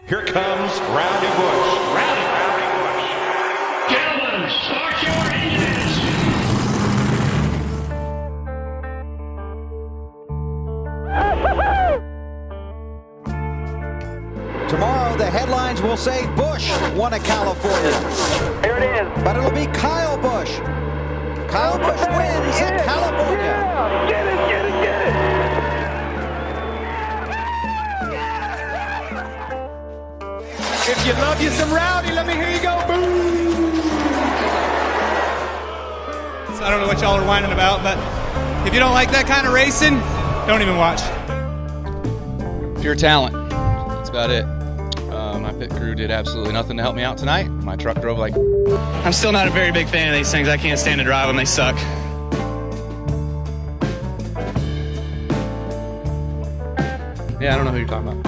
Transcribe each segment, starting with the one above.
Here comes Rowdy Busch. Rowdy Busch. Gentlemen, start your engines. Tomorrow, the headlines will say Busch won at California. Here it is. But it'll be Kyle Busch. Kyle Busch wins at California. Yeah. Get it. If you love you some Rowdy, let me hear you go boom. So I don't know what y'all are whining about, but if you don't like that kind of racing, don't even watch. Pure talent. That's about it. My pit crew did absolutely nothing to help me out tonight. My truck drove like... I'm still not a very big fan of these things. I can't stand to drive them. They suck. Yeah, I don't know who you're talking about.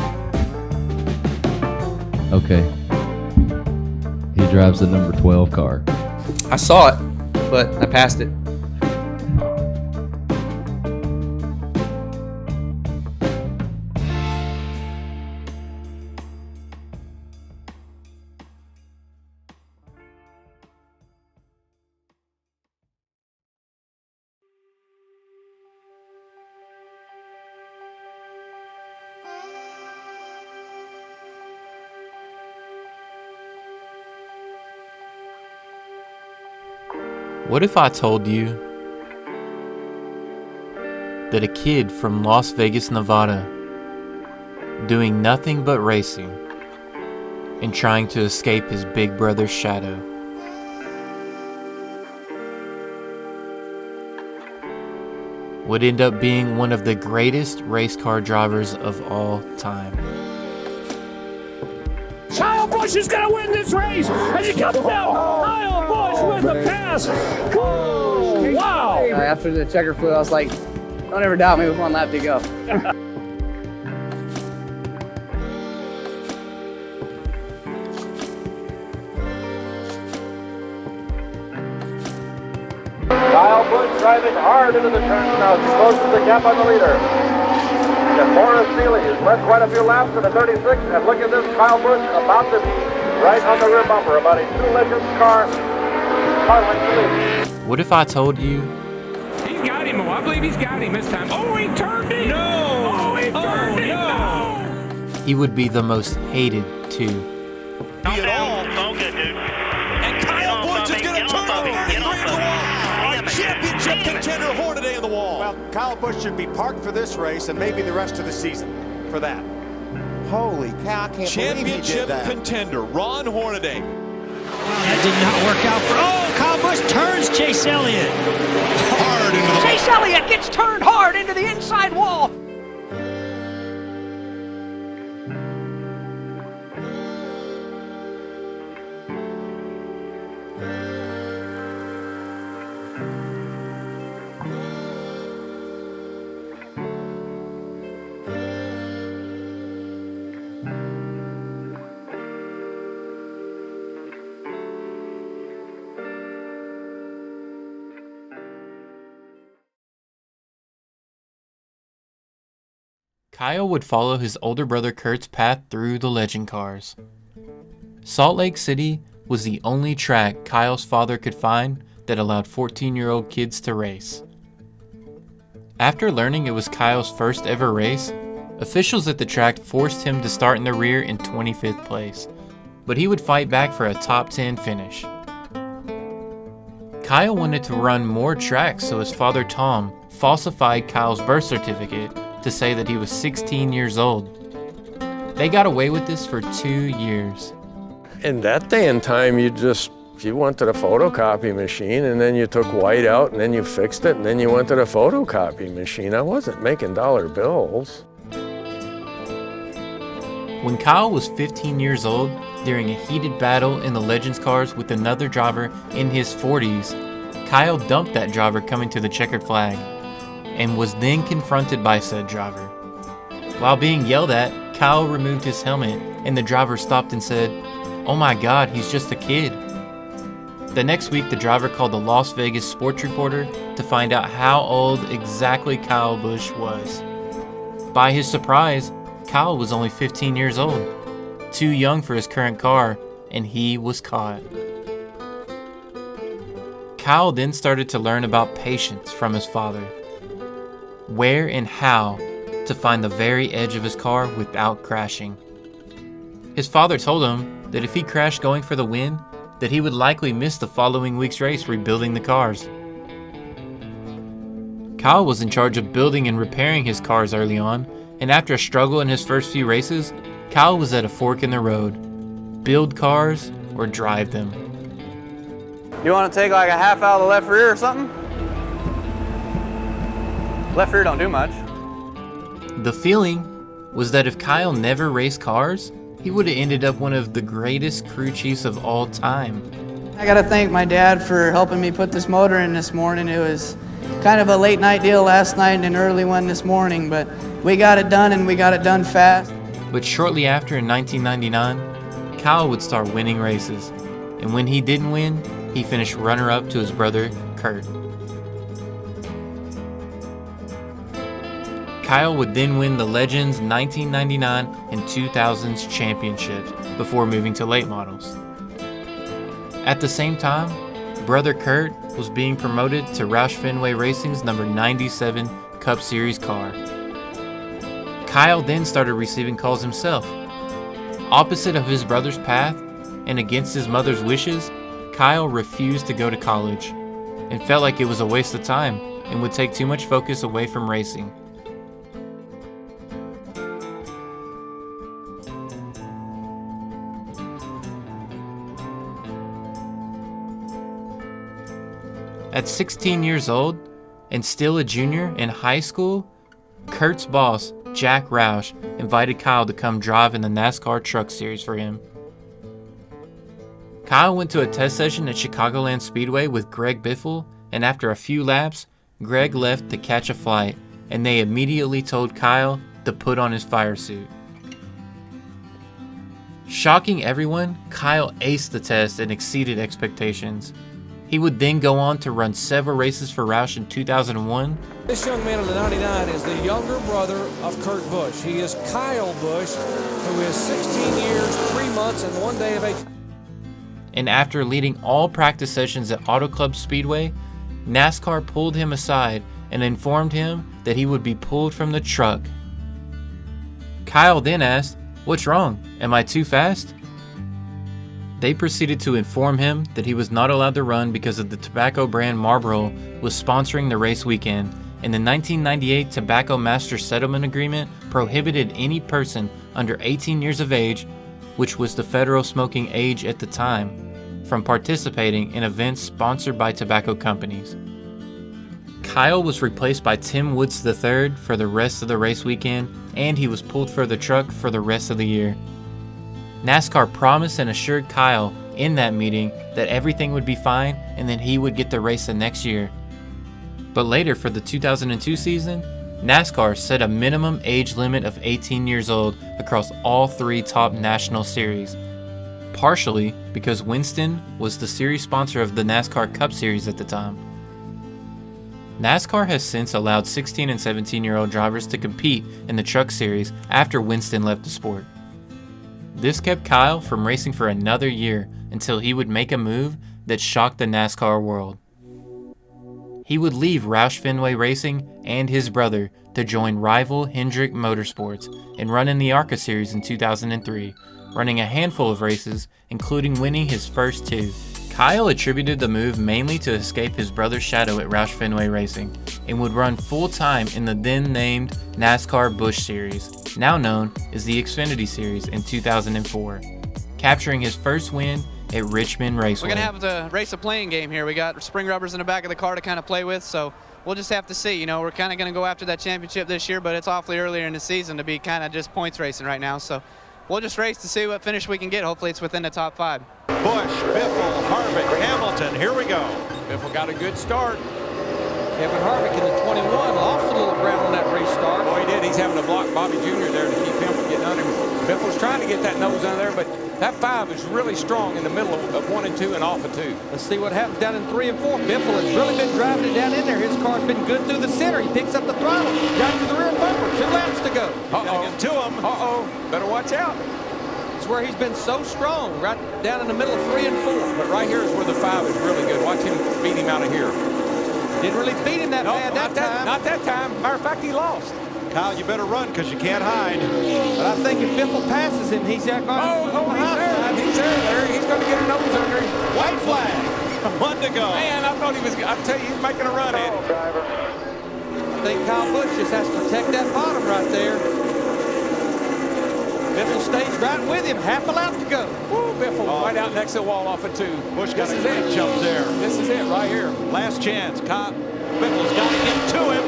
Okay. He drives the number 12 car. I saw it, but I passed it. What if I told you that a kid from Las Vegas, Nevada, doing nothing but racing and trying to escape his big brother's shadow, would end up being one of the greatest race car drivers of all time? Kyle Busch is going to win this race as he comes out. Kyle Busch with the pass. Oh, wow. After the checker flew, I was like, don't ever doubt me with one lap to go. Kyle Busch driving hard into the turns now. He closes the gap on the leader. And Morris Seeley has led quite a few laps in the 36. And look at this, Kyle Busch about to be right on the rear bumper. About a 2-legend car. What if I told you He's got him. I believe he's got him this time. Oh, he turned it. No. Oh, he turned it. No. he would be the most hated too? At all. And Kyle Busch is going to turn over and bring the wall. Our championship contender Hornaday in the wall. Well, Kyle Busch should be parked for this race and maybe the rest of the season for that. Holy cow, I can't believe he did Championship that. contender Ron Hornaday. That did not work out for. Oh, Kyle Busch turns Chase Elliott. Hard into the... Chase Elliott gets turned hard into the inside wall. Kyle would follow his older brother Kurt's path through the legend cars. Salt Lake City was the only track Kyle's father could find that allowed 14-year-old kids to race. After learning it was Kyle's first ever race, officials at the track forced him to start in the rear in 25th place, but he would fight back for a top 10 finish. Kyle wanted to run more tracks, so his father Tom falsified Kyle's birth certificate to say that he was 16 years old. They got away with this for 2 years. In that day and time, you went to the photocopy machine and then you took white out and then you fixed it and then you went to the photocopy machine. I wasn't making dollar bills. When Kyle was 15 years old, during a heated battle in the Legends cars with another driver in his 40s, Kyle dumped that driver coming to the checkered flag, and was then confronted by said driver. While being yelled at, Kyle removed his helmet and the driver stopped and said, "Oh my God, he's just a kid." The next week, the driver called the Las Vegas sports reporter to find out how old exactly Kyle Busch was. By his surprise, Kyle was only 15 years old. too young for his current car, and he was caught. Kyle then started to learn about patience from his father. Where and how to find the very edge of his car without crashing. His father told him that if he crashed going for the win, that he would likely miss the following week's race rebuilding the cars. Kyle was in charge of building and repairing his cars early on, and after a struggle in his first few races, Kyle was at a fork in the road. Build cars or drive them. You want to take like a half out of the left rear or something? Left rear don't do much. The feeling was that if Kyle never raced cars, he would have ended up one of the greatest crew chiefs of all time. I gotta thank my dad for helping me put this motor in this morning. It was kind of a late night deal last night and an early one this morning, but we got it done and we got it done fast. But shortly after, in 1999, Kyle would start winning races. And when he didn't win, he finished runner-up to his brother, Kurt. Kyle would then win the Legends 1999 and 2000's championships before moving to late models. At the same time, brother Kurt was being promoted to Roush Fenway Racing's number 97 Cup Series car. Kyle then started receiving calls himself. Opposite of his brother's path and against his mother's wishes, Kyle refused to go to college and felt like it was a waste of time and would take too much focus away from racing. At 16 years old and still a junior in high school, Kurt's boss, Jack Roush, invited Kyle to come drive in the NASCAR Truck Series for him. Kyle went to a test session at Chicagoland Speedway with Greg Biffle, and after a few laps, Greg left to catch a flight, and they immediately told Kyle to put on his fire suit. Shocking everyone, Kyle aced the test and exceeded expectations. He would then go on to run several races for Roush in 2001. This young man in the 99 is the younger brother of Kurt Busch. He is Kyle Busch, who is 16 years, 3 months, and 1 day of age. And after leading all practice sessions at Auto Club Speedway, NASCAR pulled him aside and informed him that he would be pulled from the truck. Kyle then asked, "What's wrong? Am I too fast?" They proceeded to inform him that he was not allowed to run because of the tobacco brand Marlboro was sponsoring the race weekend, and the 1998 Tobacco Master Settlement Agreement prohibited any person under 18 years of age, which was the federal smoking age at the time, from participating in events sponsored by tobacco companies. Kyle was replaced by Tim Woods III for the rest of the race weekend, and he was pulled for the truck for the rest of the year. NASCAR promised and assured Kyle in that meeting that everything would be fine and that he would get the race the next year. But later, for the 2002 season, NASCAR set a minimum age limit of 18 years old across all 3 top national series, partially because Winston was the series sponsor of the NASCAR Cup Series at the time. NASCAR has since allowed 16 and 17-year-old drivers to compete in the Truck Series after Winston left the sport. This kept Kyle from racing for another year until he would make a move that shocked the NASCAR world. He would leave Roush Fenway Racing and his brother to join rival Hendrick Motorsports and run in the ARCA Series in 2003, running a handful of races, including winning his first 2. Kyle attributed the move mainly to escape his brother's shadow at Roush Fenway Racing and would run full-time in the then-named NASCAR Busch Series, now known as the Xfinity Series, in 2004, capturing his first win at Richmond Raceway. We're going to have to race a playing game here. We got spring rubbers in the back of the car to kind of play with, so we'll just have to see. You know, we're kind of going to go after that championship this year, but it's awfully earlier in the season to be kind of just points racing right now, so we'll just race to see what finish we can get. Hopefully it's within the top 5. Busch, Biffle, Harvick, Hamilton, here we go. Biffle got a good start. Kevin Harvick in the 21 lost a little ground on that restart. Boy, he did. He's having to block Bobby Jr. there to keep him from getting under him. Biffle's trying to get that nose under there, but that 5 is really strong in the middle of 1 and 2 and off of 2. Let's see what happens down in 3 and 4. Biffle has really been driving it down in there. His car's been good through the center. He picks up the throttle, down to the rear bumper. 2 laps to go. Uh-oh. Get to him. Uh-oh. Better watch out. It's where he's been so strong, right down in the middle of 3 and 4. But right here is where the 5 is really good. Watch him beat him out of here. Didn't really beat him that bad that time. Not that time. Matter of fact, he lost. Kyle, you better run because you can't hide. But I think if Biffle passes him, he's out going he's there. He's going to get a nose under him. White flag. 1 to go. Man, I thought he was, I'll tell you, he's making a run at it. I think Kyle Busch just has to protect that bottom right there. Biffle stays right with him, half a lap to go. Woo, Biffle right out next to the wall off of 2. Busch got a great jump there. This is it right here. Last chance. Biffle's got to get to him.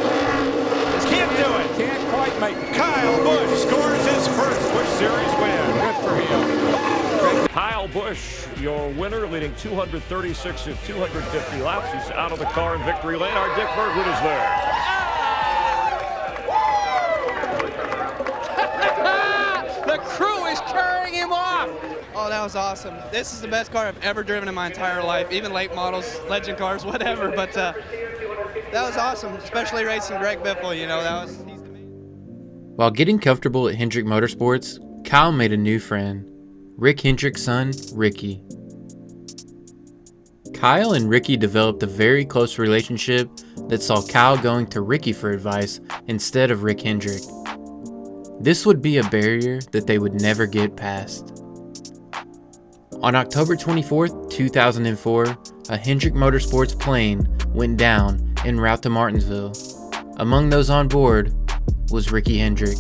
Just can't do it. Can't quite make it. Kyle Busch scores his first Busch Series win. Good for him. Kyle Busch, your winner, leading 236 of 250 laps. He's out of the car in victory lane. Our Dick Bergwood is there. The crew is carrying him off. Oh, that was awesome. This is the best car I've ever driven in my entire life, even late models, legend cars, whatever. But that was awesome, especially racing Greg Biffle. You know, he's the man. While getting comfortable at Hendrick Motorsports, Kyle made a new friend, Rick Hendrick's son, Ricky. Kyle and Ricky developed a very close relationship that saw Kyle going to Ricky for advice instead of Rick Hendrick. This would be a barrier that they would never get past. On October 24th, 2004, a Hendrick Motorsports plane went down en route to Martinsville. Among those on board was Ricky Hendrick.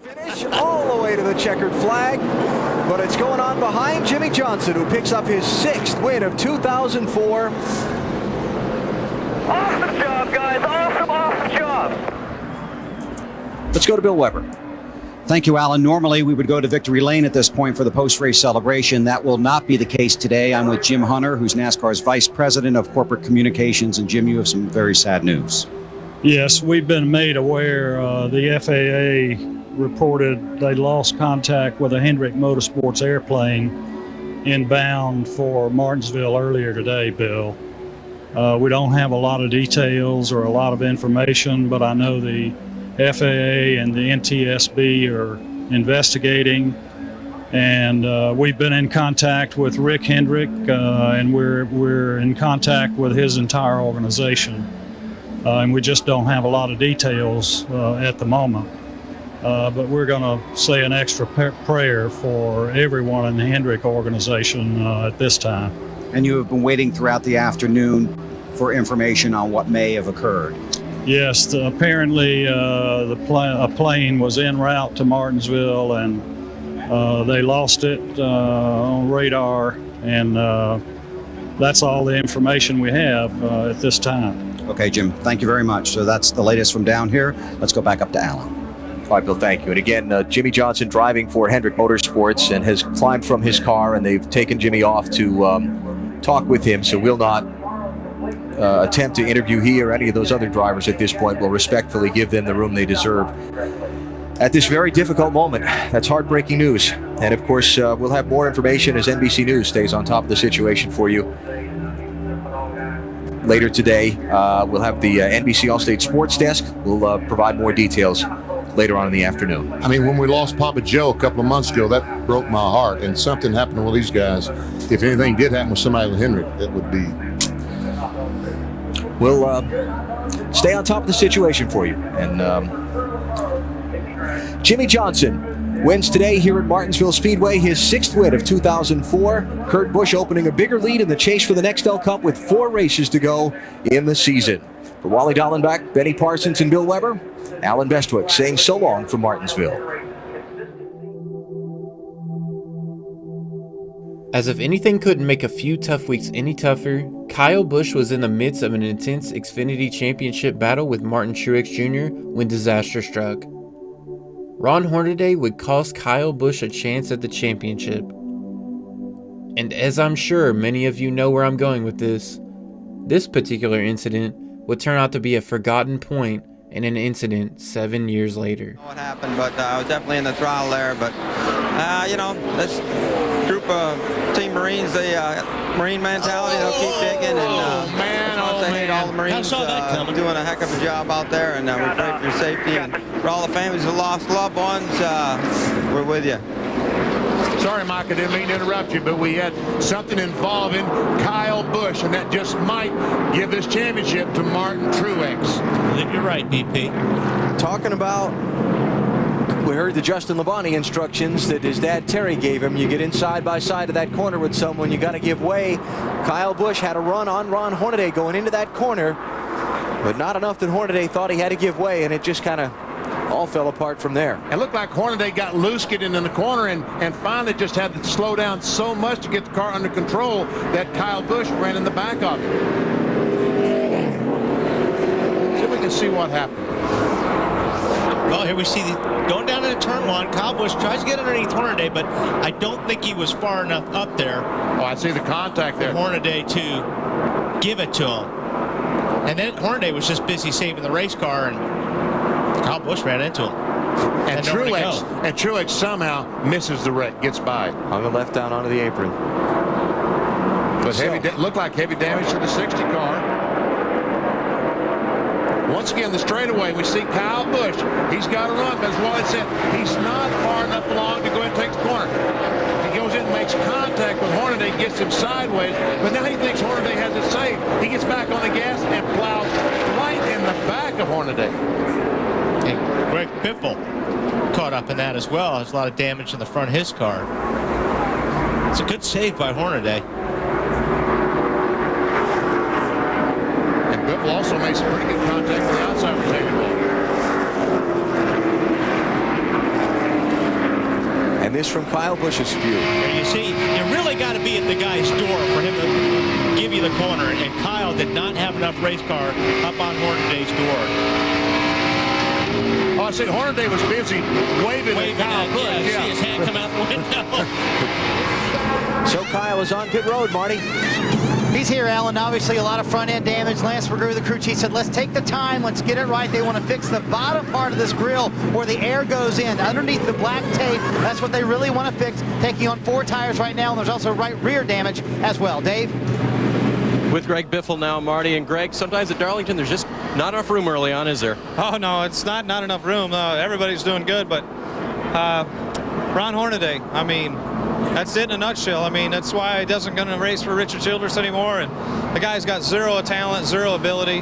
Finish all the way to the checkered flag, but it's going on behind Jimmie Johnson, who picks up his 6th win of 2004. Awesome job, guys. Awesome job. Let's go to Bill Weber. Thank you, Alan. Normally, we would go to Victory Lane at this point for the post-race celebration. That will not be the case today. I'm with Jim Hunter, who's NASCAR's Vice President of Corporate Communications. And Jim, you have some very sad news. Yes, we've been made aware. The FAA reported they lost contact with a Hendrick Motorsports airplane inbound for Martinsville earlier today, Bill. We don't have a lot of details or a lot of information, but I know the FAA and the NTSB are investigating, and we've been in contact with Rick Hendrick, and we're in contact with his entire organization, and we just don't have a lot of details at the moment. But we're going to say an extra prayer for everyone in the Hendrick organization at this time. And you have been waiting throughout the afternoon for information on what may have occurred. Yes, apparently a plane was en route to Martinsville, and they lost it on radar, and that's all the information we have at this time. Okay, Jim, thank you very much. So that's the latest from down here. Let's go back up to Alan. All right, Bill, thank you. And again, Jimmie Johnson driving for Hendrick Motorsports and has climbed from his car, and they've taken Jimmy off to talk with him. So we'll not attempt to interview he or any of those other drivers at this point. We'll respectfully give them the room they deserve at this very difficult moment. That's heartbreaking news. And of course, we'll have more information as NBC News stays on top of the situation for you. Later today, we'll have the NBC Allstate Sports Desk. We'll provide more details later on in the afternoon. I mean, when we lost Papa Joe a couple of months ago, that broke my heart. And something happened with these guys. If anything did happen with somebody with Hendrick, it would be. We'll stay on top of the situation for you. And Jimmie Johnson wins today here at Martinsville Speedway, his 6th win of 2004. Kurt Busch opening a bigger lead in the chase for the Nextel Cup with 4 races to go in the season. For Wally Dallenbach, Benny Parsons, and Bill Weber, Alan Bestwick saying so long from Martinsville. As if anything couldn't make a few tough weeks any tougher, Kyle Busch was in the midst of an intense Xfinity Championship battle with Martin Truex Jr. when disaster struck. Ron Hornaday would cost Kyle Busch a chance at the championship. And as I'm sure many of you know where I'm going with this particular incident would turn out to be a forgotten point in an incident 7 years later. What happened, but I was definitely in the throttle there, but you know, this group of team Marine. Marines, the Marine mentality, they'll keep digging. And they hate all the Marines doing a heck of a job out there, and we pray for your safety. And for all the families who lost loved ones, we're with you. Sorry, Mike, I didn't mean to interrupt you, but we had something involving Kyle Busch, and that just might give this championship to Martin Truex. I think you're right, BP. Talking about, we heard the Justin Labonte instructions that his dad Terry gave him. You get in side by side of that corner with someone, you got to give way. Kyle Busch had a run on Ron Hornaday going into that corner, but not enough that Hornaday thought he had to give way, and it just kind of all fell apart from there. It looked like Hornaday got loose getting in the corner and finally just had to slow down so much to get the car under control that Kyle Busch ran in the back of it. See if we can see what happened. Well, here we see going down into turn one. Kyle Busch tries to get underneath Hornaday, but I don't think he was far enough up there. Oh, I see the contact there. For Hornaday to give it to him. And then Hornaday was just busy saving the race car, and Kyle Busch ran into him. And Truex somehow misses the wreck, gets by. On the left down onto the apron. But looked like heavy damage to the 60 car. Once again, the straightaway, we see Kyle Busch. He's got a run, but as Wally said, he's not far enough along to go ahead and take the corner. He goes in and makes contact with Hornaday, gets him sideways, but now he thinks Hornaday has it safe. He gets back on the gas and plows right in the back of Hornaday. And Greg Biffle caught up in that as well. There's a lot of damage in the front of his car. It's a good save by Hornaday. And Biffle also made some pretty good contact on the outside retaining wall. And this from Kyle Busch's view. You see, you really got to be at the guy's door for him to give you the corner. And Kyle did not have enough race car up on Hornaday's door. Oh, I see Hornaday was busy waving at Kyle Busch. Yeah, you see his hand come out the window. So Kyle is on pit road, Marty. He's here, Alan. Obviously, a lot of front-end damage. Lance McGrew, the crew chief, said, let's take the time. Let's get it right. They want to fix the bottom part of this grill where the air goes in. Underneath the black tape, that's what they really want to fix. Taking on 4 tires right now, and there's also right rear damage as well. Dave? With Greg Biffle now, Marty. And Greg, sometimes at Darlington, there's just not enough room early on, is there? Oh, no, it's not enough room. Everybody's doing good, but Ron Hornaday, I mean, that's it in a nutshell. I mean, that's why he doesn't going to race for Richard Childress anymore. And the guy's got zero talent, zero ability,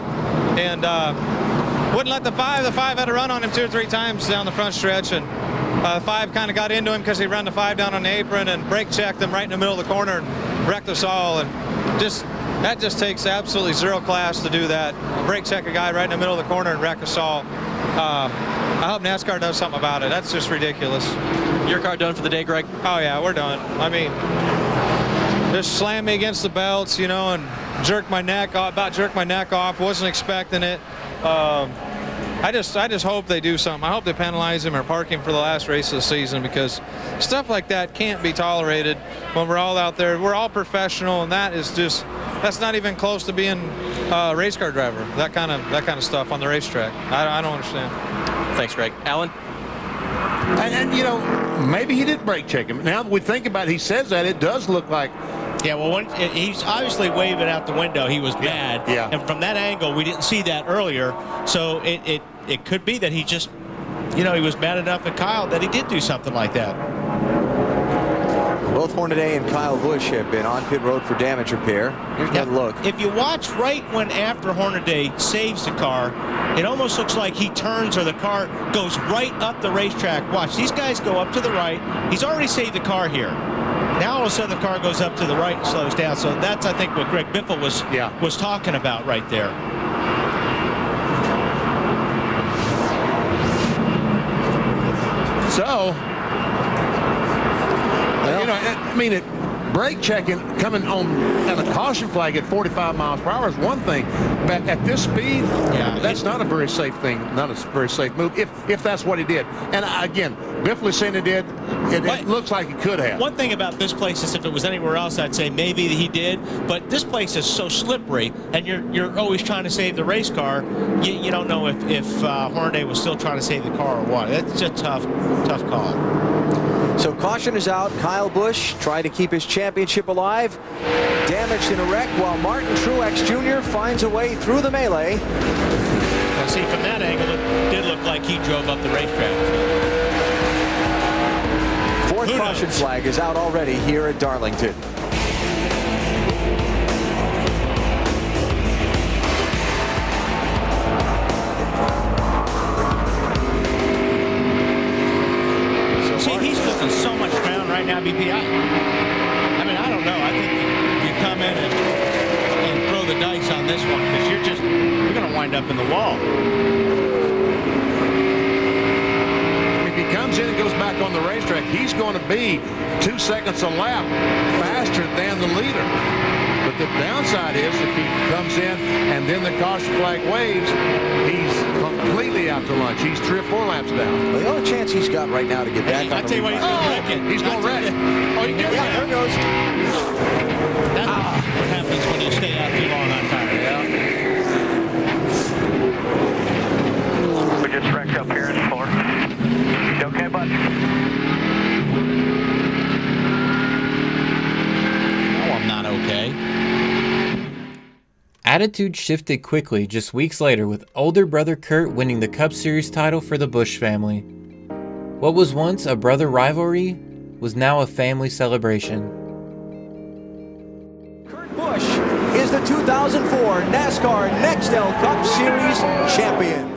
and wouldn't let the 5. The 5 had to run on him 2 or 3 times down the front stretch, and 5 kind of got into him because he ran the 5 down on the apron and brake checked him right in the middle of the corner and wrecked us all. And that just takes absolutely zero class to do that. Brake check a guy right in the middle of the corner and wreck us all. I hope NASCAR does something about it. That's just ridiculous. Your car done for the day, Greg? Oh, yeah, we're done. I mean, just slammed me against the belts, you know, and jerked my neck off. Wasn't expecting it. I just hope they do something. I hope they penalize him or park him for the last race of the season, because stuff like that can't be tolerated when we're all out there. We're all professional, and that's not even close to being a race car driver. That kind of stuff on the racetrack. I don't understand. Thanks, Greg. Alan? And you know, maybe he did brake check him. Now that we think about it, he says that, it does look like. Yeah, well, he's obviously waving out the window. He was mad. Yeah. And from that angle, we didn't see that earlier. So it could be that he just, you know, he was mad enough at Kyle that he did do something like that. Both Hornaday and Kyle Busch have been on pit road for damage repair. Here's another look. If you watch right when after Hornaday saves the car, it almost looks like he turns or the car goes right up the racetrack. Watch, these guys go up to the right. He's already saved the car here. Now all of a sudden the car goes up to the right and slows down. So that's, I think, what Greg Biffle was talking about right there. So, you know, I mean, brake checking coming on at a caution flag at 45 miles per hour is one thing, but at this speed, that's not a very safe thing, not a very safe move, if that's what he did. And again, Biffle is saying he did. It looks like he could have. One thing about this place is if it was anywhere else, I'd say maybe he did, but this place is so slippery, and you're always trying to save the race car. You don't know if Hornaday was still trying to save the car or what. That's a tough call. So caution is out. Kyle Busch trying to keep his championship alive. Damaged in a wreck while Martin Truex Jr. finds a way through the melee. Well, see, from that angle, it did look like he drove up the racetrack. Fourth caution flag is out already here at Darlington. He's looking so much ground right now, BP. I mean, I don't know. I think you come in and throw the dice on this one because you're going to wind up in the wall. If he comes in and goes back on the racetrack, he's going to be 2 seconds a lap faster than the leader. But the downside is if he comes in and then the caution flag waves, he's completely out to lunch. He's 3 or 4 laps down. Well, the only chance he's got right now to get back on I tell you what, he's going to wreck it. He's going to wreck it. Oh, you can there it goes. That's what happens when you stay out too long on tire. Yeah. We just wrecked up here in 4. You okay, bud? Oh, I'm not okay. Attitude shifted quickly just weeks later with older brother Kurt winning the Cup Series title for the Busch family. What was once a brother rivalry was now a family celebration. Kurt Busch is the 2004 NASCAR Nextel Cup Series champion.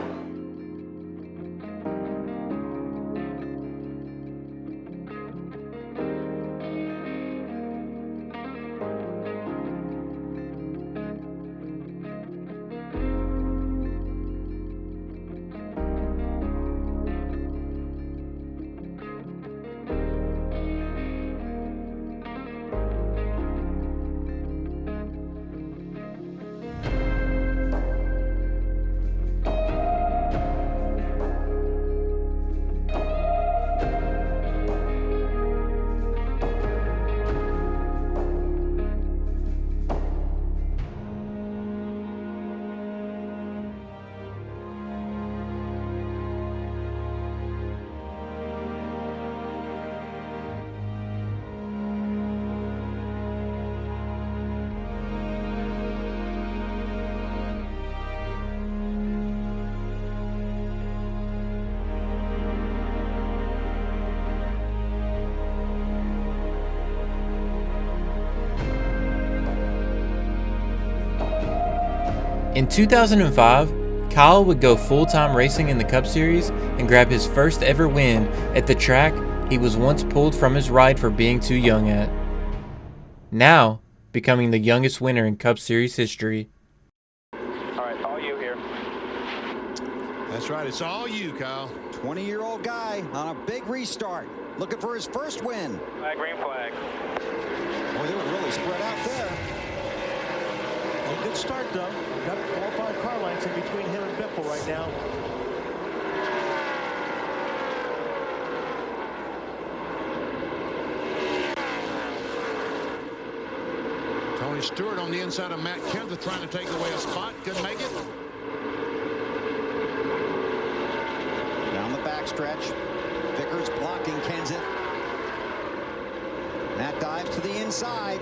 In 2005, Kyle would go full-time racing in the Cup Series and grab his first ever win at the track he was once pulled from his ride for being too young at. Now, becoming the youngest winner in Cup Series history. All right, all you here. That's right, it's all you, Kyle. 20-year-old guy on a big restart, looking for his first win. Flag, green flag. Boy, they were really spread out there. A good start, though. Got 4 or 5 car lengths in between him and Biffle right now. Tony Stewart on the inside of Matt Kenseth trying to take away a spot. Couldn't make it. Down the backstretch. Vickers blocking Kenseth. Matt dives to the inside.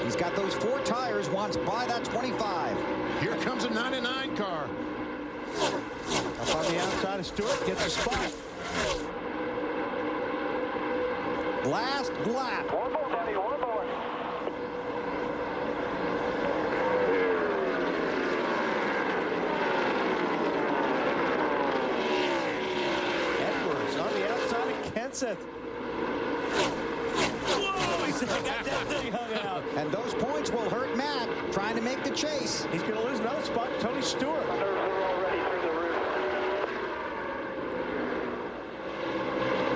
He's got those 4 tires, wants by that 25. Here comes a 99 car. Up on the outside of Stewart, gets a spot. Last lap. One more, Daddy, one more. Edwards on the outside of Kenseth. Whoa, he got that thing hung out. And those points will hurt Matt, trying to make the chase. He's going to lose another spot, Tony Stewart.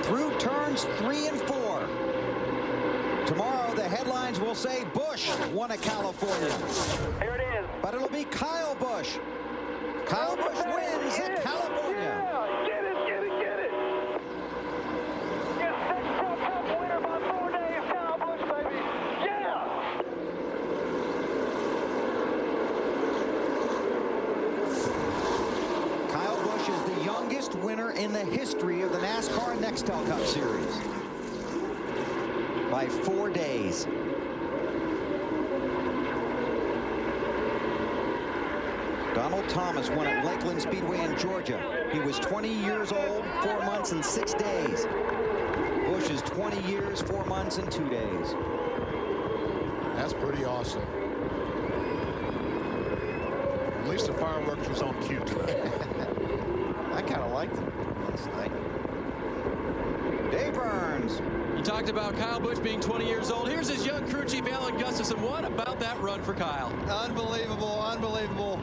Through turns 3 and 4. Tomorrow, the headlines will say Busch won at California. Here it is. But it'll be Kyle Busch. Kyle Busch wins at California. Yeah, get it, get it, get it. Yes, second Pro Cup winner by 4 days, Kyle Busch, baby. Yeah. Kyle Busch is the youngest winner in the history of the NASCAR Nextel Cup Series. by 4 days. Donald Thomas won at Lakeland Speedway in Georgia. He was 20 years old, 4 months and 6 days. Busch is 20 years, 4 months and 2 days. That's pretty awesome. At least the fireworks was on cue today. I kind of liked it last night. Dave Burns. You talked about Kyle Busch being 20 years old. Here's his young crew chief, Alan Gustafson. What about that run for Kyle? Unbelievable, unbelievable.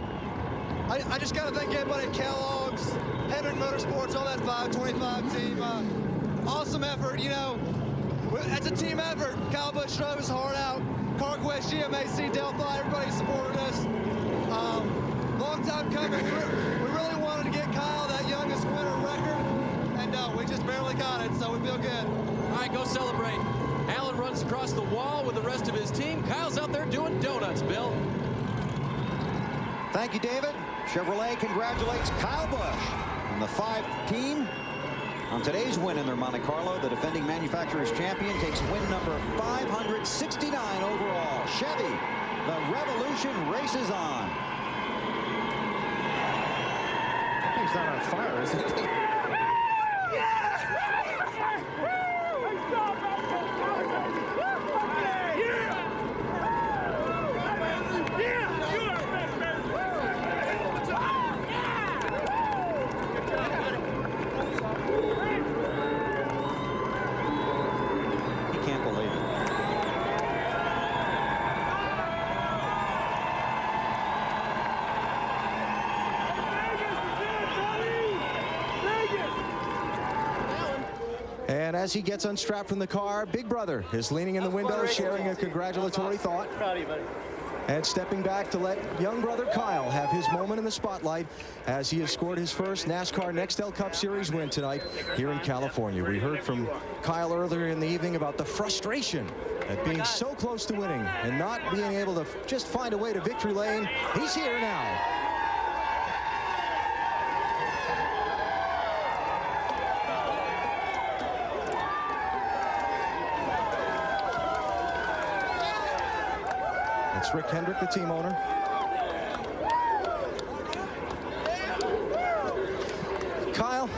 I just got to thank everybody at Kellogg's, Hendrick Motorsports, all that 525 team. Awesome effort, you know. It's a team effort. Kyle Busch drove his heart out. CarQuest, GMAC, Delphi, everybody supported us. Long time coming. We really wanted to get Kyle that youngest winner record, and we just barely got it, so we feel good. All right, go celebrate. Alan runs across the wall with the rest of his team. Kyle's out there doing donuts, Bill. Thank you, David. Chevrolet congratulates Kyle Busch and the 5 team on today's win in their Monte Carlo. The defending manufacturer's champion takes win number 569 overall. Chevy, the revolution races on. He's not on fire, is he? And as he gets unstrapped from the car, Big Brother is leaning in the window, sharing a congratulatory thought. Proud of you, buddy. And stepping back to let young brother Kyle have his moment in the spotlight as he has scored his first NASCAR Nextel Cup Series win tonight here in California. We heard from Kyle earlier in the evening about the frustration at being so close to winning and not being able to just find a way to victory lane. He's here now. It's Rick Hendrick, the team owner. Kyle,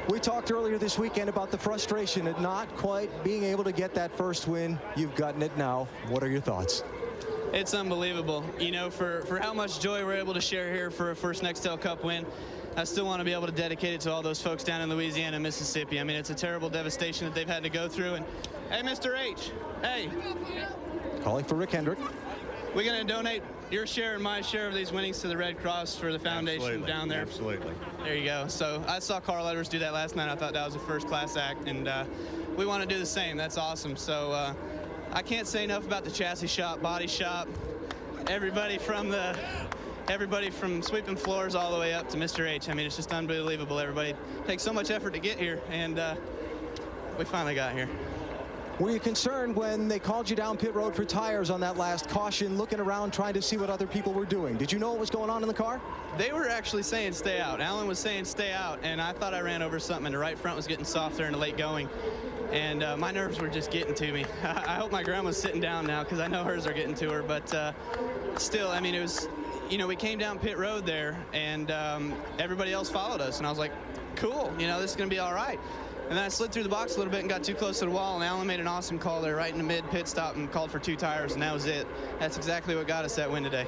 we talked earlier this weekend about the frustration at not quite being able to get that first win. You've gotten it now. What are your thoughts? It's unbelievable. You know, for how much joy we're able to share here for a first Nextel Cup win, I still want to be able to dedicate it to all those folks down in Louisiana and Mississippi. I mean, it's a terrible devastation that they've had to go through. And hey, Mr. H, hey. Calling for Rick Hendrick. We're going to donate your share and my share of these winnings to the Red Cross for the foundation down there. Absolutely. There you go. So I saw Carl Edwards do that last night. I thought that was a first-class act, and we want to do the same. That's awesome. So I can't say enough about the chassis shop, body shop, everybody from sweeping floors all the way up to Mr. H. I mean, it's just unbelievable. Everybody takes so much effort to get here, and we finally got here. Were you concerned when they called you down pit road for tires on that last caution, looking around trying to see what other people were doing? Did you know what was going on in the car? They were actually saying stay out. Alan was saying stay out, and I thought I ran over something, and the right front was getting soft there in the late going. And my nerves were just getting to me. I hope my grandma's sitting down now because I know hers are getting to her. But still, I mean, it was, you know, we came down pit road there, and everybody else followed us. And I was like, cool, you know, this is going to be all right. And then I slid through the box a little bit and got too close to the wall, and Alan made an awesome call there right in the mid-pit stop and called for 2 tires, and that was it. That's exactly what got us that win today.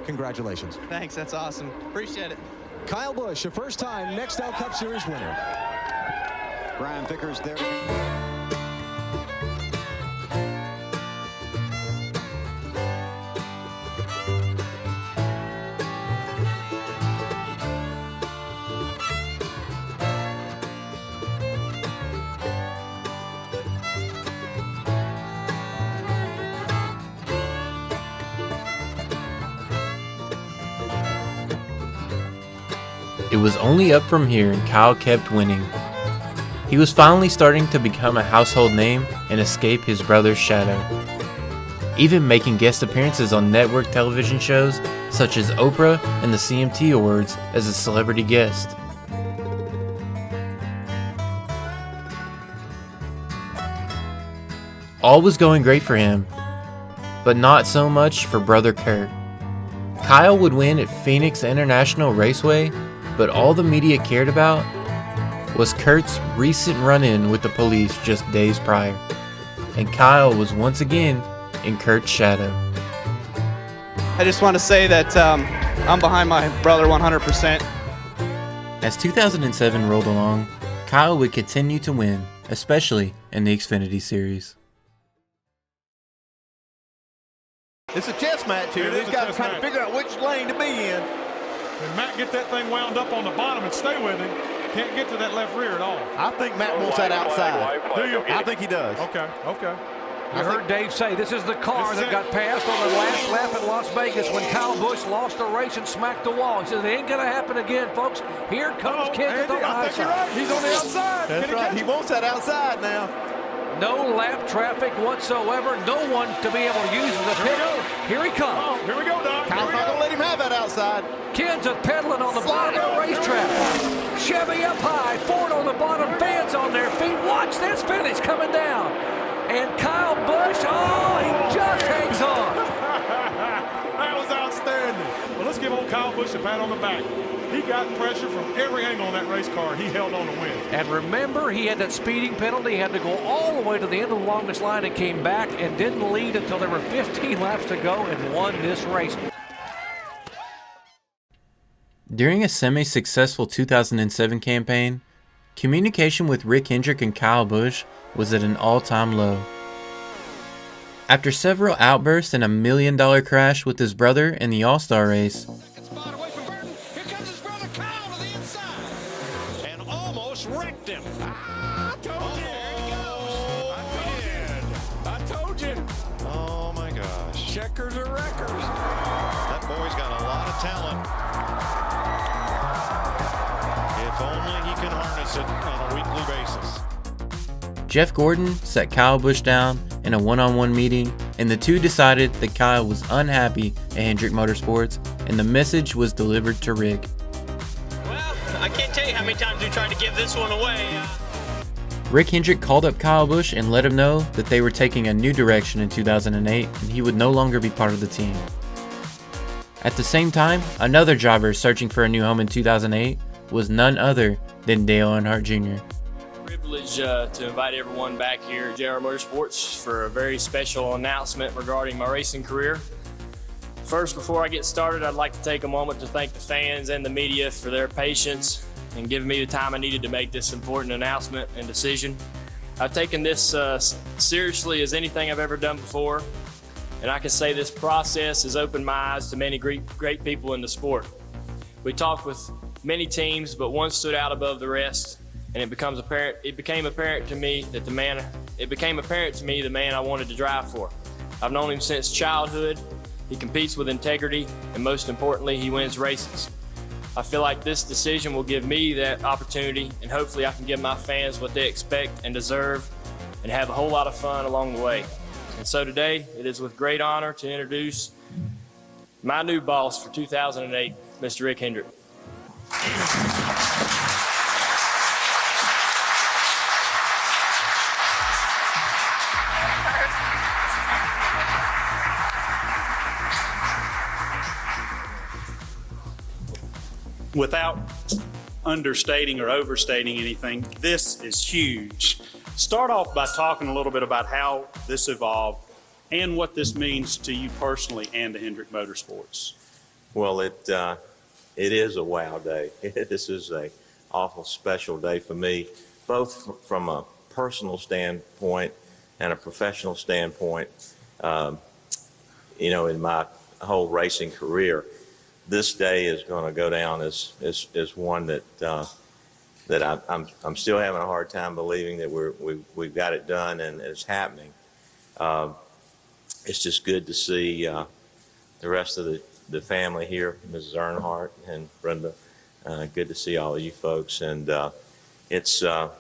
Congratulations. Thanks, that's awesome. Appreciate it. Kyle Busch, a first-time Nextel Cup Series winner. Brian Vickers there. It was only up from here and Kyle kept winning. He was finally starting to become a household name and escape his brother's shadow. Even making guest appearances on network television shows such as Oprah and the CMT Awards as a celebrity guest. All was going great for him, but not so much for brother Kurt. Kyle would win at Phoenix International Raceway, but all the media cared about was Kurt's recent run-in with the police just days prior, and Kyle was once again in Kurt's shadow. I just want to say that I'm behind my brother 100%. As 2007 rolled along, Kyle would continue to win, especially in the Xfinity Series. It's a chess match here. These guys are trying to figure out which lane to be in. Can Matt get that thing wound up on the bottom and stay with him? Can't get to that left rear at all. I think Matt wants that outside. Do you? I think he does. Okay. You heard Dave say this is the car that got passed on the last lap in Las Vegas when Kyle Busch lost the race and smacked the wall. He said, it ain't going to happen again, folks. Here comes Kansas on the I think you're right. He's on the outside. That's right. He wants that outside now. No lap traffic whatsoever. No one to be able to use the pit. Here he comes. Oh, here we go, Doc. Kyle's not going to let him have that outside. Kansas pedaling on the bottom of the racetrack. Chevy up high. Ford on the bottom. Fans on their feet. Watch this finish coming down. And Kyle Busch, he just hangs on. That was outstanding. Well, let's give old Kyle Busch a pat on the back. He got pressure from every angle on that race car. He held on to win. And remember, he had that speeding penalty. He had to go all the way to the end of the longest line and came back and didn't lead until there were 15 laps to go and won this race. During a semi-successful 2007 campaign, communication with Rick Hendrick and Kyle Busch was at an all-time low. After several outbursts and a $1 million crash with his brother in the All-Star race, wrecked him. I told you. There he goes. I told you. Oh, my gosh. Checkers are wreckers. That boy's got a lot of talent. If only he can harness it on a weekly basis. Jeff Gordon sat Kyle Busch down in a one-on-one meeting, and the two decided that Kyle was unhappy at Hendrick Motorsports, and the message was delivered to Rick. I can't tell you how many times we tried to give this one away. Rick Hendrick called up Kyle Busch and let him know that they were taking a new direction in 2008 and he would no longer be part of the team. At the same time, another driver searching for a new home in 2008 was none other than Dale Earnhardt Jr. Privilege to invite everyone back here at JR Motorsports for a very special announcement regarding my racing career. First, before I get started, I'd like to take a moment to thank the fans and the media for their patience and giving me the time I needed to make this important announcement and decision. I've taken this seriously as anything I've ever done before, and I can say this process has opened my eyes to many great people in the sport. We talked with many teams, but one stood out above the rest, and it became apparent to me the man I wanted to drive for. I've known him since childhood. He competes with integrity, and most importantly, he wins races. I feel like this decision will give me that opportunity, and hopefully I can give my fans what they expect and deserve, and have a whole lot of fun along the way. And so today, it is with great honor to introduce my new boss for 2008, Mr. Rick Hendrick. Without understating or overstating anything, this is huge. Start off by talking a little bit about how this evolved and what this means to you personally and to Hendrick Motorsports. Well, it is a wow day. This is a awful special day for me, both from a personal standpoint and a professional standpoint. In my whole racing career, this day is going to go down as one that I'm still having a hard time believing that we've got it done and it's happening. It's just good to see the rest of the family here, Mrs. Earnhardt and Brenda. Good to see all of you folks, and it's a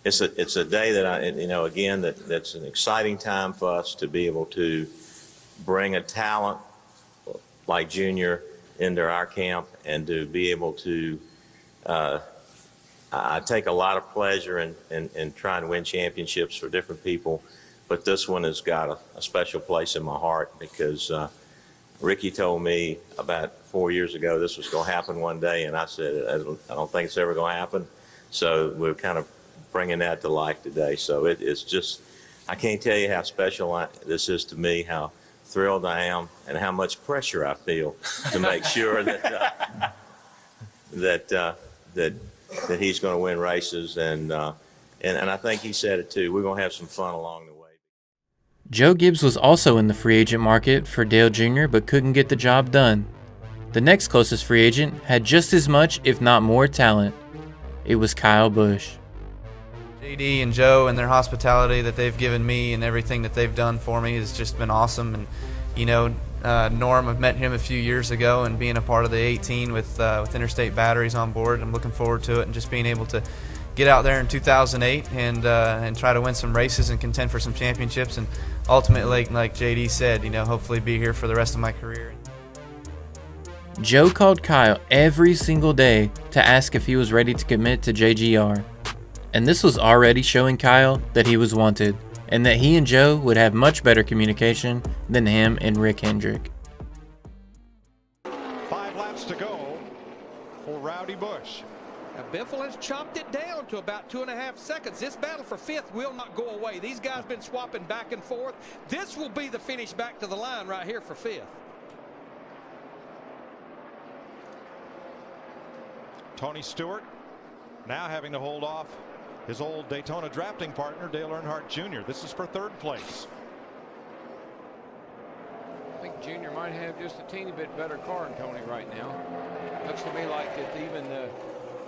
day that that's an exciting time for us to be able to bring a talent like Junior into our camp, and to be able to I take a lot of pleasure in trying to win championships for different people, but this one has got a special place in my heart because Ricky told me about 4 years ago this was going to happen one day, and I said, I don't think it's ever going to happen. So we're kind of bringing that to life today. So it's just, I can't tell you how special this is to me, how thrilled I am, and how much pressure I feel to make sure that that he's going to win races, and I think he said it too. We're going to have some fun along the way. Joe Gibbs was also in the free agent market for Dale Jr., but couldn't get the job done. The next closest free agent had just as much, if not more, talent. It was Kyle Busch. JD and Joe and their hospitality that they've given me and everything that they've done for me has just been awesome. And you know, Norm, I've met him a few years ago, and being a part of the 18 with Interstate Batteries on board, I'm looking forward to it, and just being able to get out there in 2008 and try to win some races and contend for some championships, and ultimately, like JD said, you know, hopefully be here for the rest of my career. Joe called Kyle every single day to ask if he was ready to commit to JGR. And this was already showing Kyle that he was wanted, and that he and Joe would have much better communication than him and Rick Hendrick. 5 laps to go for Rowdy Busch. Now, Biffle has chopped it down to about 2.5 seconds. This battle for 5th will not go away. These guys been swapping back and forth. This will be the finish back to the line right here for 5th. Tony Stewart now having to hold off his old Daytona drafting partner, Dale Earnhardt Jr. This is for 3rd place. I think Junior might have just a teeny bit better car than Tony right now. Looks to me like that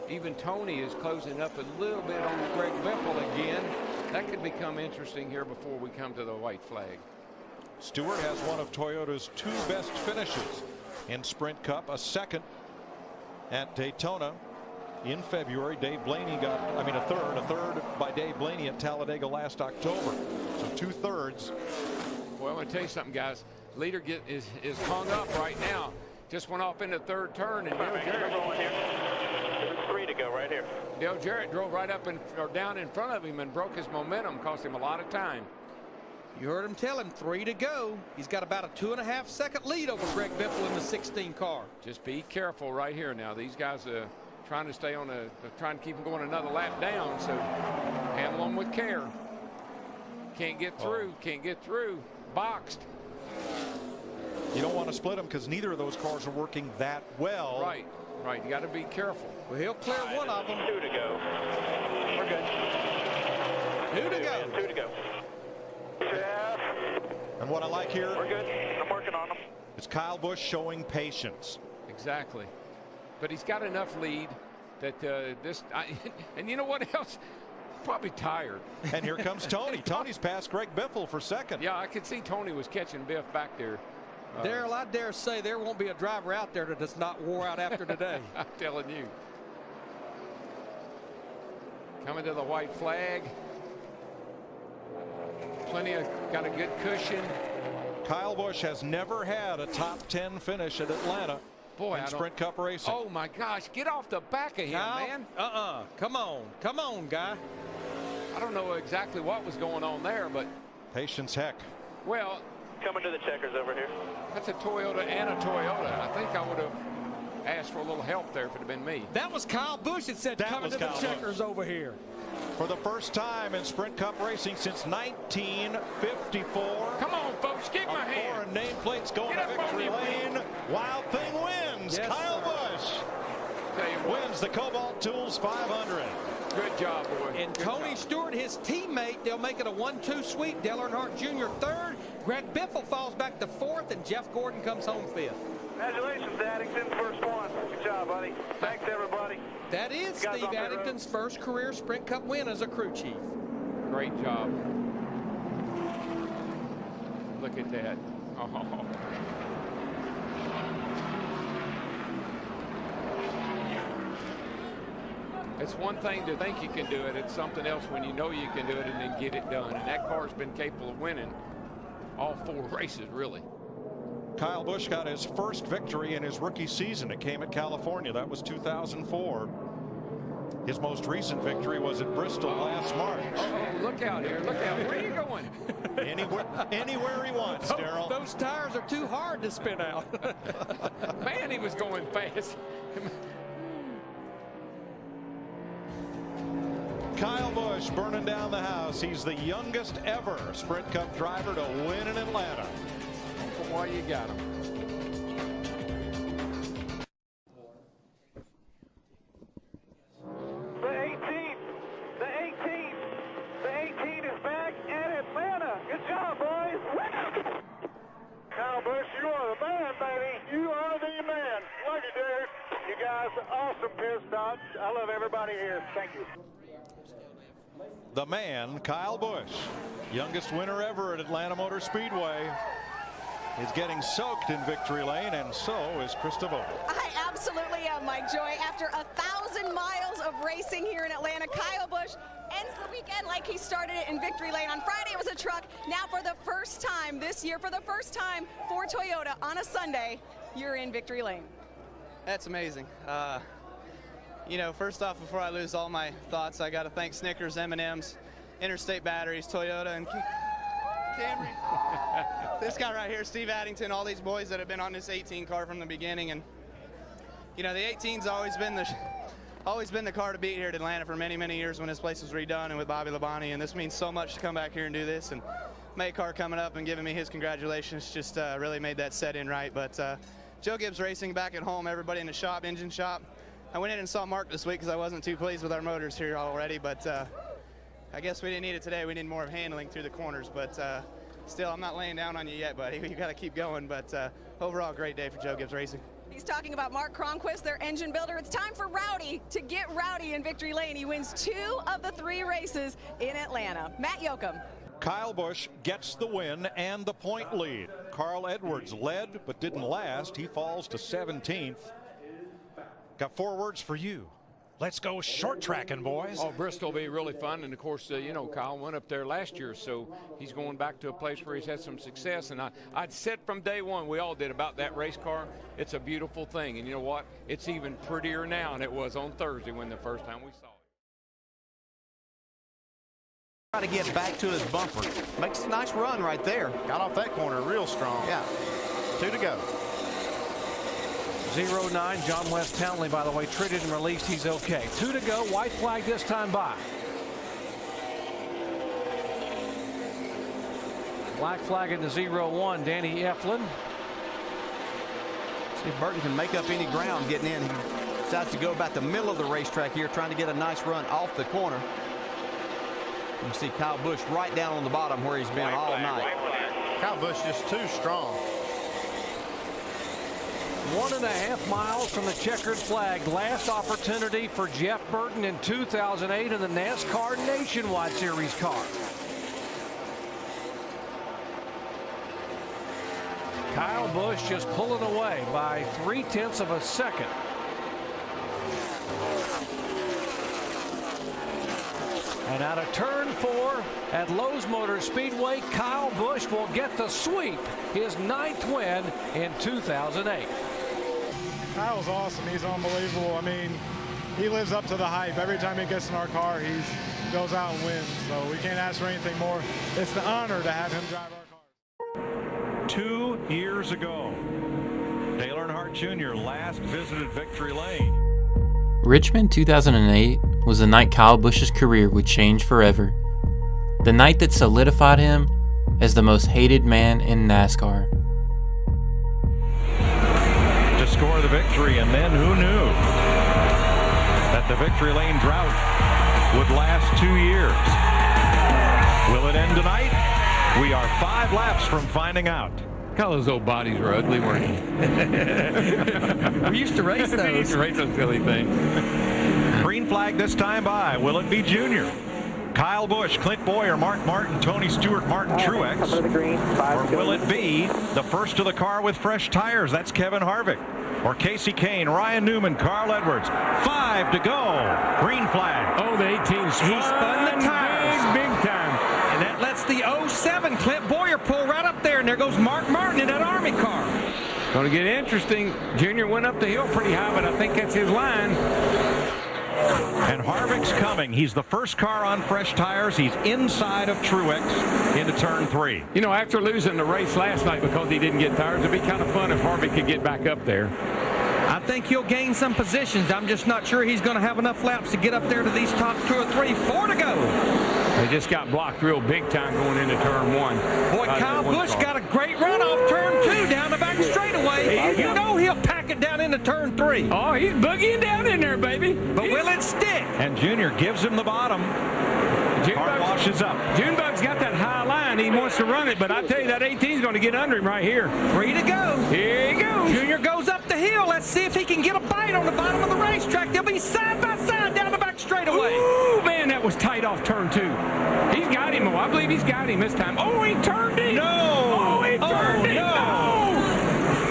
even Tony is closing up a little bit on Greg Biffle again. That could become interesting here before we come to the white flag. Stewart has one of Toyota's 2 best finishes in Sprint Cup, a 2nd at Daytona in February. Dave Blaney got, a third by Dave Blaney at Talladega last October. So 2/3. Well, I'm going to tell you something, guys. Leader is hung up right now. Just went off into 3rd turn, and Dale Jarrett. 3 to go right here. Dale Jarrett drove right up or down in front of him and broke his momentum, cost him a lot of time. You heard him tell him 3 to go. He's got about a 2.5 second lead over Greg Biffle in the 16 car. Just be careful right here now. These guys are trying to stay on trying to keep them going another lap down. So handle them with care. Can't get through. Can't get through. Boxed. You don't want to split them because neither of those cars are working that well. Right. Right. You got to be careful. Well, he'll clear one of them. 2 to go. We're good. 2 to go. 2 to go. And what I like here, we're good. I'm working on them. Is Kyle Busch showing patience. Exactly. But he's got enough lead that and you know what else? Probably tired. And here comes Tony. Tony's passed Greg Biffle for 2nd. Yeah, I could see Tony was catching Biff back there. Daryl, I dare say there won't be a driver out there that does not wore out after today. I'm telling you. Coming to the white flag. Got a good cushion. Kyle Busch has never had a top 10 finish at Atlanta in Sprint Cup racing. Oh my gosh, get off the back of him, man. Come on, guy. I don't know exactly what was going on there, but patience heck. Well, coming to the checkers over here. That's a Toyota and a Toyota. I think I would have asked for a little help there if it had been me. That was Kyle Busch that said coming to the checkers over here. For the first time in Sprint Cup racing since 1954. Come on, folks, give my hand. Foreign nameplates going to victory lane. Wild Thing wins. Yes, Kyle Busch wins the Cobalt Tools 500. Good job, boy. And Tony Stewart, his teammate, they'll make it a 1-2 sweep. Dale Earnhardt Jr. 3rd. Greg Biffle falls back to 4th, and Jeff Gordon comes home 5th. Congratulations, Addington. First one. Good job, buddy. Thanks, everybody. That is Steve Addington's first career Sprint Cup win as a crew chief. Great job. Look at that. Oh. It's one thing to think you can do it. It's something else when you know you can do it and then get it done. And that car's been capable of winning all 4 races, really. Kyle Busch got his first victory in his rookie season. It came at California. That was 2004. His most recent victory was at Bristol last March. Oh, look out here. Look out. Where are you going? Anywhere he wants, Darrell. Those tires are too hard to spin out. Man, he was going fast. Kyle Busch burning down the house. He's the youngest ever Sprint Cup driver to win in Atlanta. Why you got him? The 18 is back at Atlanta. Good job, boys. Kyle Busch, you are the man, baby. You are the man. Love you, dude. You guys are awesome pit stops. I love everybody here. Thank you. The man, Kyle Busch, youngest winner ever at Atlanta Motor Speedway, is getting soaked in victory lane, and so is Krista Vogel. I absolutely am, Mike Joy. After 1,000 miles of racing here in Atlanta, Kyle Busch ends the weekend like he started it in victory lane. On Friday, it was a truck. Now, for the first time this year, for the first time for Toyota on a Sunday, you're in victory lane. That's amazing. You know, first off, before I lose all my thoughts, I got to thank Snickers, M&M's, Interstate Batteries, Toyota, and Camry. This guy right here, Steve Addington, all these boys that have been on this 18 car from the beginning. And you know, the 18's always been the car to beat here at Atlanta for many, many years when this place was redone and with Bobby Labonte. And this means so much to come back here and do this. And Maycar coming up and giving me his congratulations just really made that set in right. But Joe Gibbs Racing back at home, everybody in the shop, engine shop. I went in and saw Mark this week because I wasn't too pleased with our motors here already, but I guess we didn't need it today. We need more handling through the corners, but still, I'm not laying down on you yet, buddy. You got to keep going, but overall, great day for Joe Gibbs Racing. He's talking about Mark Cronquist, their engine builder. It's time for Rowdy to get rowdy in victory lane. He wins 2 of the 3 races in Atlanta. Matt Yoakum. Kyle Busch gets the win and the point lead. Carl Edwards led but didn't last. He falls to 17th. Got 4 words for you. Let's go short tracking, boys. Oh, Bristol will be really fun. And, of course, you know, Kyle went up there last year, so he's going back to a place where he's had some success. And I'd said from day one, we all did, about that race car, it's a beautiful thing. And you know what? It's even prettier now than it was on Thursday when the first time we saw it. Try to get back to his bumper. Makes a nice run right there. Got off that corner real strong. Yeah. 2 to go. 0-9, John West Townley, by the way, treated and released. He's okay. 2 to go. White flag this time by. Black flag into 0-1. Danny Eflin. See if Burton can make up any ground getting in. He decides to go about the middle of the racetrack here, trying to get a nice run off the corner. You see Kyle Busch right down on the bottom where he's been all night. Kyle Busch just too strong. 1.5 miles from the checkered flag. Last opportunity for Jeff Burton in 2008 in the NASCAR Nationwide Series car. Kyle Busch just pulling away by 0.3 of a second. And out of turn 4 at Lowe's Motor Speedway, Kyle Busch will get the sweep, his 9th win in 2008. Kyle's awesome. He's unbelievable. I mean, he lives up to the hype. Every time he gets in our car, he goes out and wins. So we can't ask for anything more. It's the honor to have him drive our car. 2 years ago, Dale Earnhardt Jr. last visited victory lane. Richmond 2008 was the night Kyle Busch's career would change forever. The night that solidified him as the most hated man in NASCAR. To score the victory, and then who knew that the victory lane drought would last 2 years? Will it end tonight? We are 5 laps from finding out. God, those old bodies were ugly, weren't they? We used to race those. We used to race those silly things. Green flag this time by. Will it be Junior? Kyle Busch, Clint Boyer, Mark Martin, Tony Stewart, Martin Truex? Or will it be the first to the car with fresh tires? That's Kevin Harvick. Or Casey Kane, Ryan Newman, Carl Edwards. 5 to go. Green flag. Oh, the 18 spun the tires. Big time. And that lets the 07 Clint Boyer pull right up there. And there goes Mark Martin in that Army car. Going to get interesting. Junior went up the hill pretty high, but I think that's his line. And Harvick's coming. He's the first car on fresh tires. He's inside of Truex into turn 3. You know, after losing the race last night because he didn't get tires, it'd be kind of fun if Harvick could get back up there. I think he'll gain some positions. I'm just not sure he's going to have enough laps to get up there to these top 2 or 3. 4 to go. They just got blocked real big time going into turn 1. Boy, Kyle Busch got a great run off turn 2 down the back straightaway. You know he'll pack it down into turn 3. Oh, he's boogieing down in there, baby. But will it stick? And Junior gives him the bottom. Car washes up. Junebug's got that high line. He wants to run it, but I tell you, that 18's going to get under him right here. 3 to go. Here he goes. Junior goes up the hill. Let's see if he can get a bite on the bottom of the racetrack. They'll be side by side down the back straightaway. Ooh, man, that was tight off turn 2. He's got him. Oh, I believe he's got him this time. Oh, he turned him. No. Oh, he turned him. No.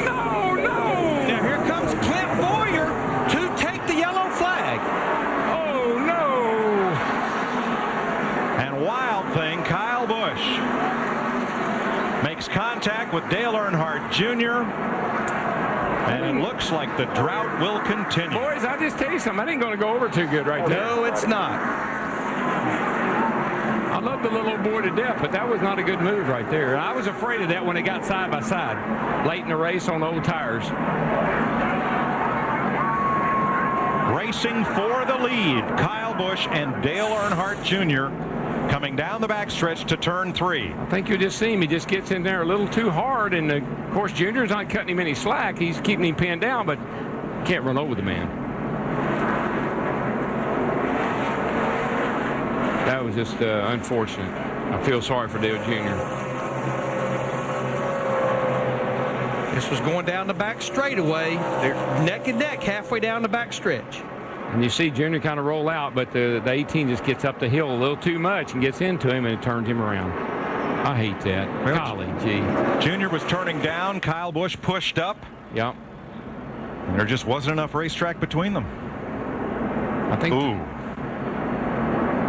No, no. Now here comes Clint Boyer to take the yellow flag. Oh, no. And wild thing, Kyle Busch makes contact with Dale Earnhardt Jr. And it looks like the drought will continue. Boys, I just tell you something. That ain't going to go over too good right there. No, it's not. I love the little old boy to death, but that was not a good move right there. I was afraid of that when they got side by side late in the race on old tires. Racing for the lead, Kyle Busch and Dale Earnhardt Jr. coming down the backstretch to turn 3. I think you'll just see him. He just gets in there a little too hard, and of course Junior's not cutting him any slack. He's keeping him pinned down, but can't run over the man. That was just unfortunate. I feel sorry for Dale Jr. This was going down the back straightaway. They're neck and neck halfway down the back stretch. And you see Junior kind of roll out, but the 18 just gets up the hill a little too much and gets into him, and it turns him around. I hate that. Golly gee. Junior was turning down. Kyle Busch pushed up. Yep. And there just wasn't enough racetrack between them. I think. Ooh.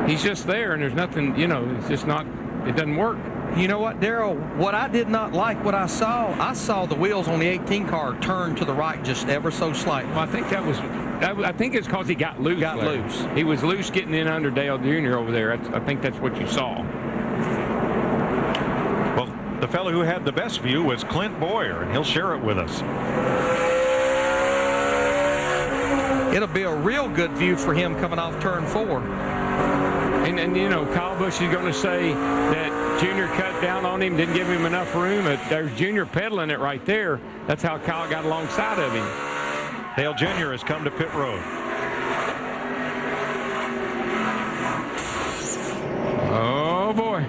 He's just there, and there's nothing, you know, it's just not, it doesn't work. You know what, Darrell? What I did not like what I saw the wheels on the 18 car turn to the right just ever so slightly. Well, I think that was, I think it's because he got loose. Loose. He was loose getting in under Dale Jr. over there. I think that's what you saw. Well, the fellow who had the best view was Clint Boyer, and he'll share it with us. It'll be a real good view for him coming off turn 4. And you know, Kyle Busch is going to say that Junior cut down on him, didn't give him enough room. There's Junior pedaling it right there. That's how Kyle got alongside of him. Dale Jr. has come to pit road. Oh, boy.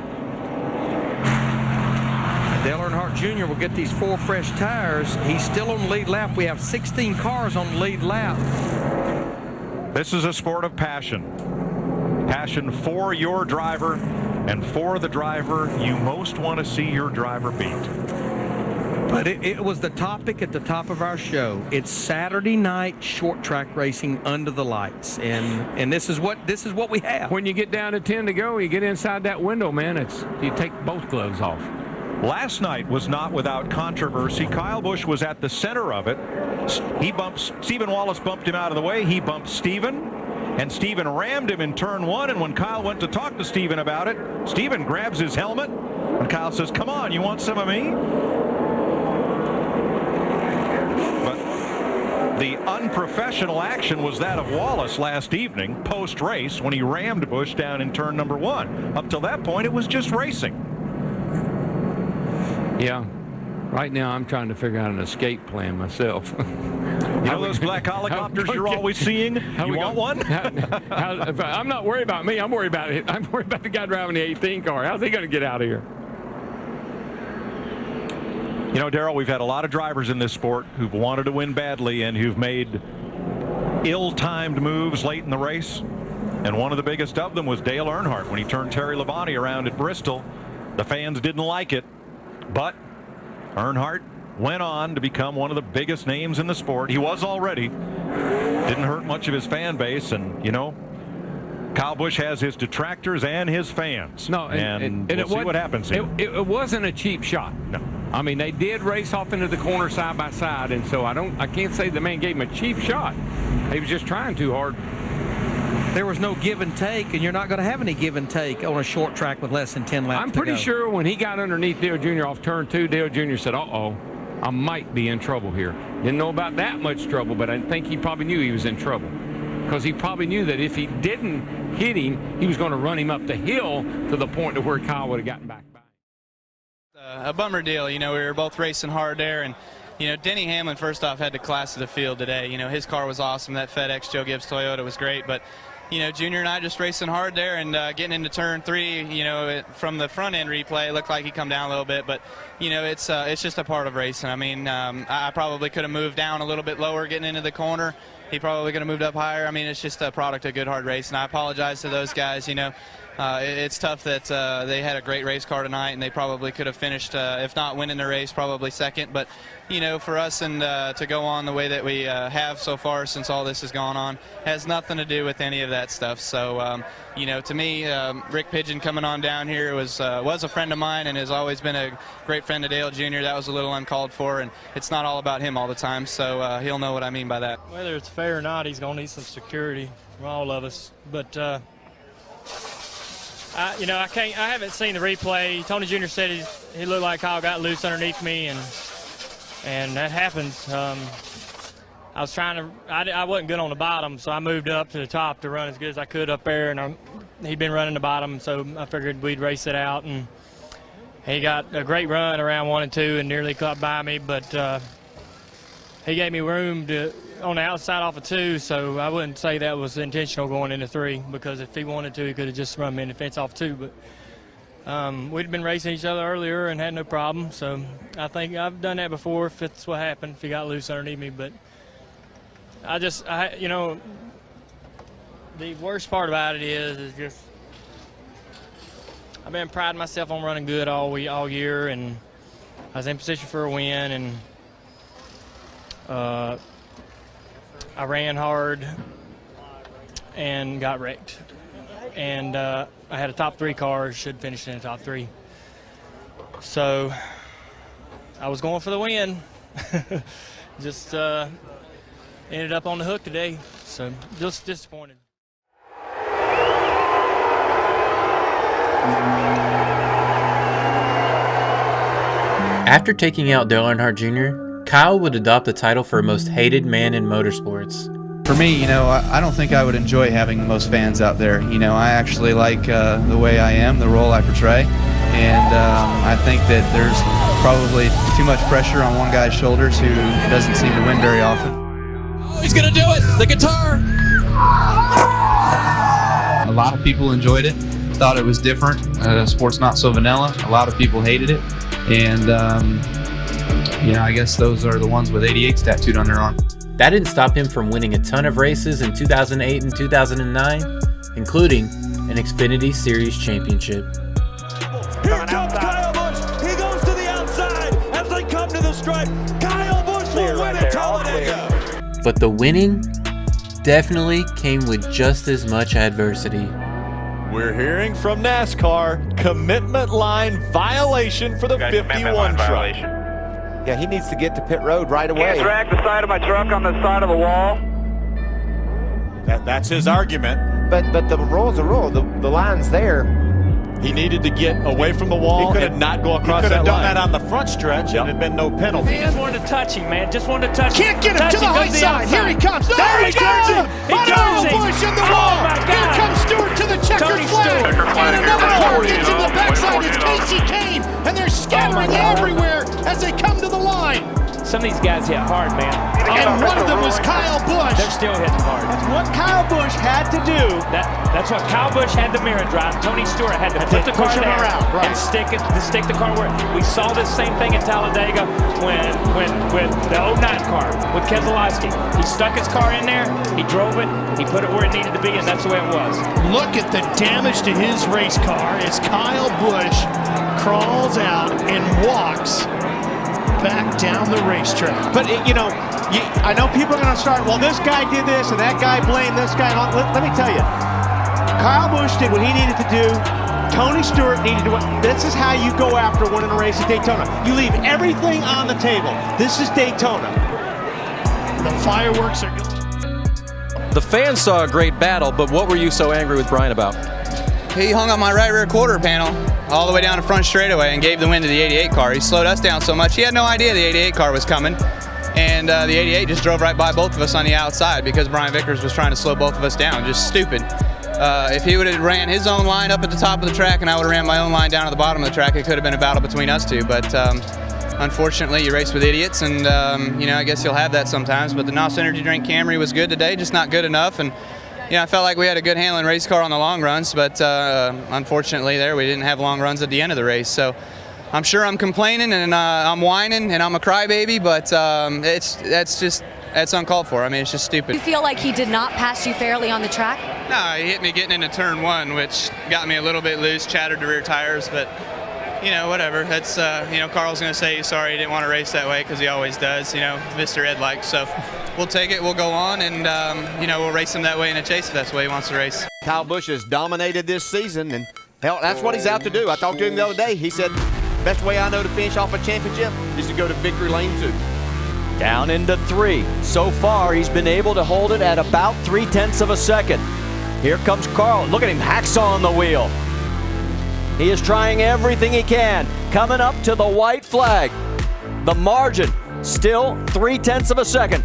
Dale Earnhardt Jr. will get these 4 fresh tires. He's still on the lead lap. We have 16 cars on the lead lap. This is a sport of passion. Passion for your driver and for the driver you most want to see your driver beat. But it was the topic at the top of our show. It's Saturday night short track racing under the lights, and this is what we have. When you get down to 10 to go, you get inside that window, man. You take both gloves off. Last night was not without controversy. Kyle Busch was at the center of it. Stephen Wallace bumped him out of the way. He bumped Stephen. And Stephen rammed him in turn 1, and when Kyle went to talk to Stephen about it, Stephen grabs his helmet, and Kyle says, "Come on, you want some of me?" But the unprofessional action was that of Wallace last evening, post-race, when he rammed Busch down in turn number 1. Up till that point, it was just racing. Yeah. Right now, I'm trying to figure out an escape plan myself. You know those black helicopters you're always seeing? You want one? I'm not worried about me. I'm worried about it. I'm worried about the guy driving the 18 car. How's he going to get out of here? You know, Darrell, we've had a lot of drivers in this sport who've wanted to win badly and who've made ill-timed moves late in the race. And one of the biggest of them was Dale Earnhardt when he turned Terry Labonte around at Bristol. The fans didn't like it, but Earnhardt went on to become one of the biggest names in the sport. He was already. Didn't hurt much of his fan base, and you know, Kyle Busch has his detractors and his fans. No, and we'll see what happens here. It wasn't a cheap shot. No. I mean, they did race off into the corner side by side, and so I can't say the man gave him a cheap shot. He was just trying too hard. there was no give and take, and you're not going to have any give and take on a short track with less than 10 laps I'm to pretty go. sure when he got underneath Dale Jr. off turn 2, Dale Jr. said, uh-oh, I might be in trouble here. Didn't know about that much trouble, but I think he probably knew he was in trouble. Because he probably knew that if he didn't hit him, he was going to run him up the hill to the point to where Kyle would have gotten back by. A bummer deal. You know, we were both racing hard there, and you know, Denny Hamlin, first off, had the class of the field today. You know, his car was awesome. That FedEx Joe Gibbs Toyota was great. But, you know, Junior and I just racing hard there and getting into turn 3, you know, from the front end replay, it looked like he come down a little bit. But, you know, it's just a part of racing. I mean, I probably could have moved down a little bit lower getting into the corner. He probably could have moved up higher. I mean, it's just a product of good, hard racing. I apologize to those guys, you know. It's tough that they had a great race car tonight, and they probably could have finished, if not winning the race, probably second. But, you know, for us and to go on the way that we have so far since all this has gone on has nothing to do with any of that stuff. So, you know, to me, Rick Pigeon coming on down here was a friend of mine and has always been a great friend of Dale Jr. That was a little uncalled for, and it's not all about him all the time. So he'll know what I mean by that. Whether it's fair or not, he's going to need some security from all of us. But, you know, I haven't seen the replay. Tony Jr. said he looked like Kyle got loose underneath me, and that happens. I was trying to, I wasn't good on the bottom, so I moved up to the top to run as good as I could up there, and he'd been running the bottom, so I figured we'd race it out. And he got a great run around 1 and 2 and nearly caught by me, but he gave me room on the outside off of 2, so I wouldn't say that was intentional going into 3, because if he wanted to, he could have just run me in the fence off 2. But we'd been racing each other earlier and had no problem, so I think I've done that before if it's what happened, if he got loose underneath me. But you know, the worst part about it is just I've been priding myself on running good all year, and I was in position for a win, and I ran hard and got wrecked. And I had a top 3 car, should finish in the top 3. So I was going for the win. Just ended up on the hook today, so just disappointed. After taking out Dale Earnhardt Jr., Kyle would adopt the title for most hated man in motorsports. For me, you know, I don't think I would enjoy having the most fans out there. You know, I actually like the way I am, the role I portray, and I think that there's probably too much pressure on one guy's shoulders who doesn't seem to win very often. Oh, he's going to do it! The guitar! A lot of people enjoyed it, thought it was different. Sport's not so vanilla. A lot of people hated it, and you know, I guess those are the ones with 88s tattooed on their arm. That didn't stop him from winning a ton of races in 2008 and 2009, including an Xfinity Series championship. Here comes Kyle Busch. He goes to the outside as they come to the stripe. Kyle Busch will win at Talladega. But the winning definitely came with just as much adversity. We're hearing from NASCAR, commitment line violation for the 51 truck. Yeah, he needs to get to pit road right away. Can't drag the side of my truck on the side of the wall. That's his argument. But the rule's a rule. The line's there. He needed to get away from the wall and not go across that line. He could have done that on the front stretch and there'd been no penalty. Fans wanted to touch him, man. Just wanted to touch him. Can't get him to the high side. Here he comes. No, there he turns him. He turns him. Busch in the wall. Here comes Stewart to the checkered flag. And another car gets in the backside. It's Casey Kane. And they're scattering everywhere as they come to the line. Some of these guys hit hard, man. And one of them was Kyle Busch. They're still hitting hard. That's what Kyle Busch had to do. That's what Kyle Busch had the mirror drive. Tony Stewart had to put the car there and stick the car where. We saw this same thing at Talladega when with the 09 car with Keselowski. He stuck his car in there, he drove it, he put it where it needed to be, and that's the way it was. Look at the damage to his race car as Kyle Busch crawls out and walks back down the racetrack. But, you know, I know people are going to start, well, this guy did this and that guy blamed this guy. Let me tell you, Kyle Busch did what he needed to do. Tony Stewart needed to. This is how you go after winning a race at Daytona. You leave everything on the table. This is Daytona. The fireworks are going. The fans saw a great battle, but what were you so angry with Brian about? He hung up my right rear quarter panel all the way down the front straightaway and gave the win to the 88 car. He slowed us down so much, he had no idea the 88 car was coming. And the 88 just drove right by both of us on the outside because Brian Vickers was trying to slow both of us down. Just stupid. If he would have ran his own line up at the top of the track and I would have ran my own line down at the bottom of the track, it could have been a battle between us two. But unfortunately, you race with idiots, and I guess you'll have that sometimes. But the NOS Energy Drink Camry was good today, just not good enough. And I felt like we had a good handling race car on the long runs, but unfortunately there we didn't have long runs at the end of the race. So I'm sure I'm complaining and I'm whining and I'm a crybaby, but that's uncalled for. I mean, it's just stupid. You feel like he did not pass you fairly on the track? No, he hit me getting into turn 1, which got me a little bit loose, chattered the rear tires, but whatever. That's, Carl's going to say he's sorry he didn't want to race that way because he always does, Mr. Ed-like. So we'll take it, we'll go on, and, we'll race him that way in a chase if that's the way he wants to race. Kyle Busch has dominated this season, and hell, that's what he's out to do. I talked to him the other day. He said, best way I know to finish off a championship is to go to victory lane 2. Down into 3. So far, he's been able to hold it at about 0.3 of a second. Here comes Carl. Look at him hacksawing the wheel. He is trying everything he can. Coming up to the white flag. The margin still 0.3 of a second.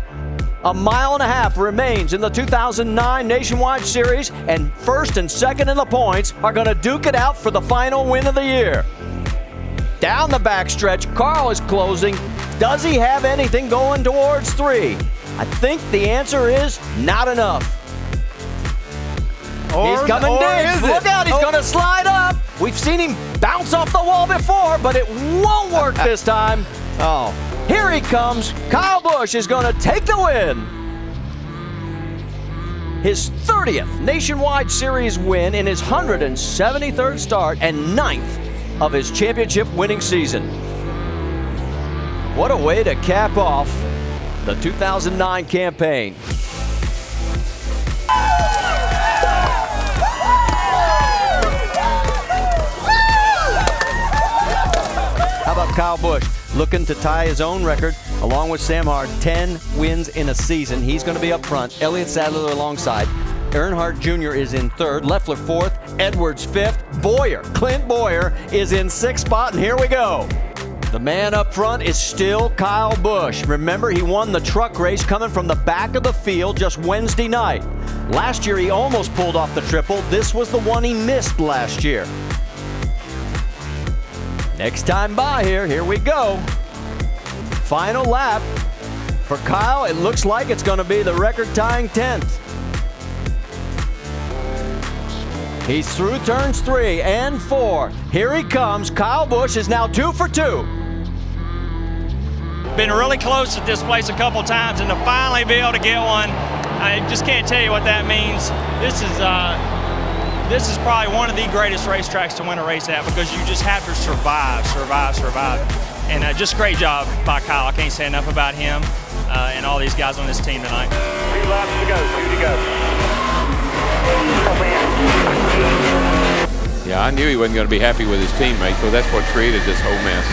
1.5 miles remains in the 2009 Nationwide Series, and first and second in the points are going to duke it out for the final win of the year. Down the backstretch, Carl is closing. Does he have anything going towards 3? I think the answer is not enough. He's coming big. Look out, he's going to slide up. We've seen him bounce off the wall before, but it won't work this time. Oh, here he comes. Kyle Busch is going to take the win. His 30th Nationwide Series win in his 173rd start and 9th of his championship winning season. What a way to cap off the 2009 campaign. How about Kyle Busch looking to tie his own record along with Sam Hart, 10 wins in a season. He's going to be up front. Elliott Sadler alongside. Earnhardt Jr. is in 3rd, Leffler 4th, Edwards 5th, Clint Boyer is in 6th spot, and here we go. The man up front is still Kyle Busch. Remember, he won the truck race coming from the back of the field just Wednesday night. Last year, he almost pulled off the triple. This was the one he missed last year. Next time by here we go. Final lap for Kyle. It looks like it's going to be the record-tying 10th. He's through turns 3 and 4. Here he comes. Kyle Busch is now 2 for 2. Been really close at this place a couple times, and to finally be able to get one, I just can't tell you what that means. This is probably one of the greatest racetracks to win a race at, because you just have to survive. And just great job by Kyle. I can't say enough about him and all these guys on this team tonight. 3 laps to go, 2 to go. Yeah, I knew he wasn't going to be happy with his teammate, so that's what created this whole mess.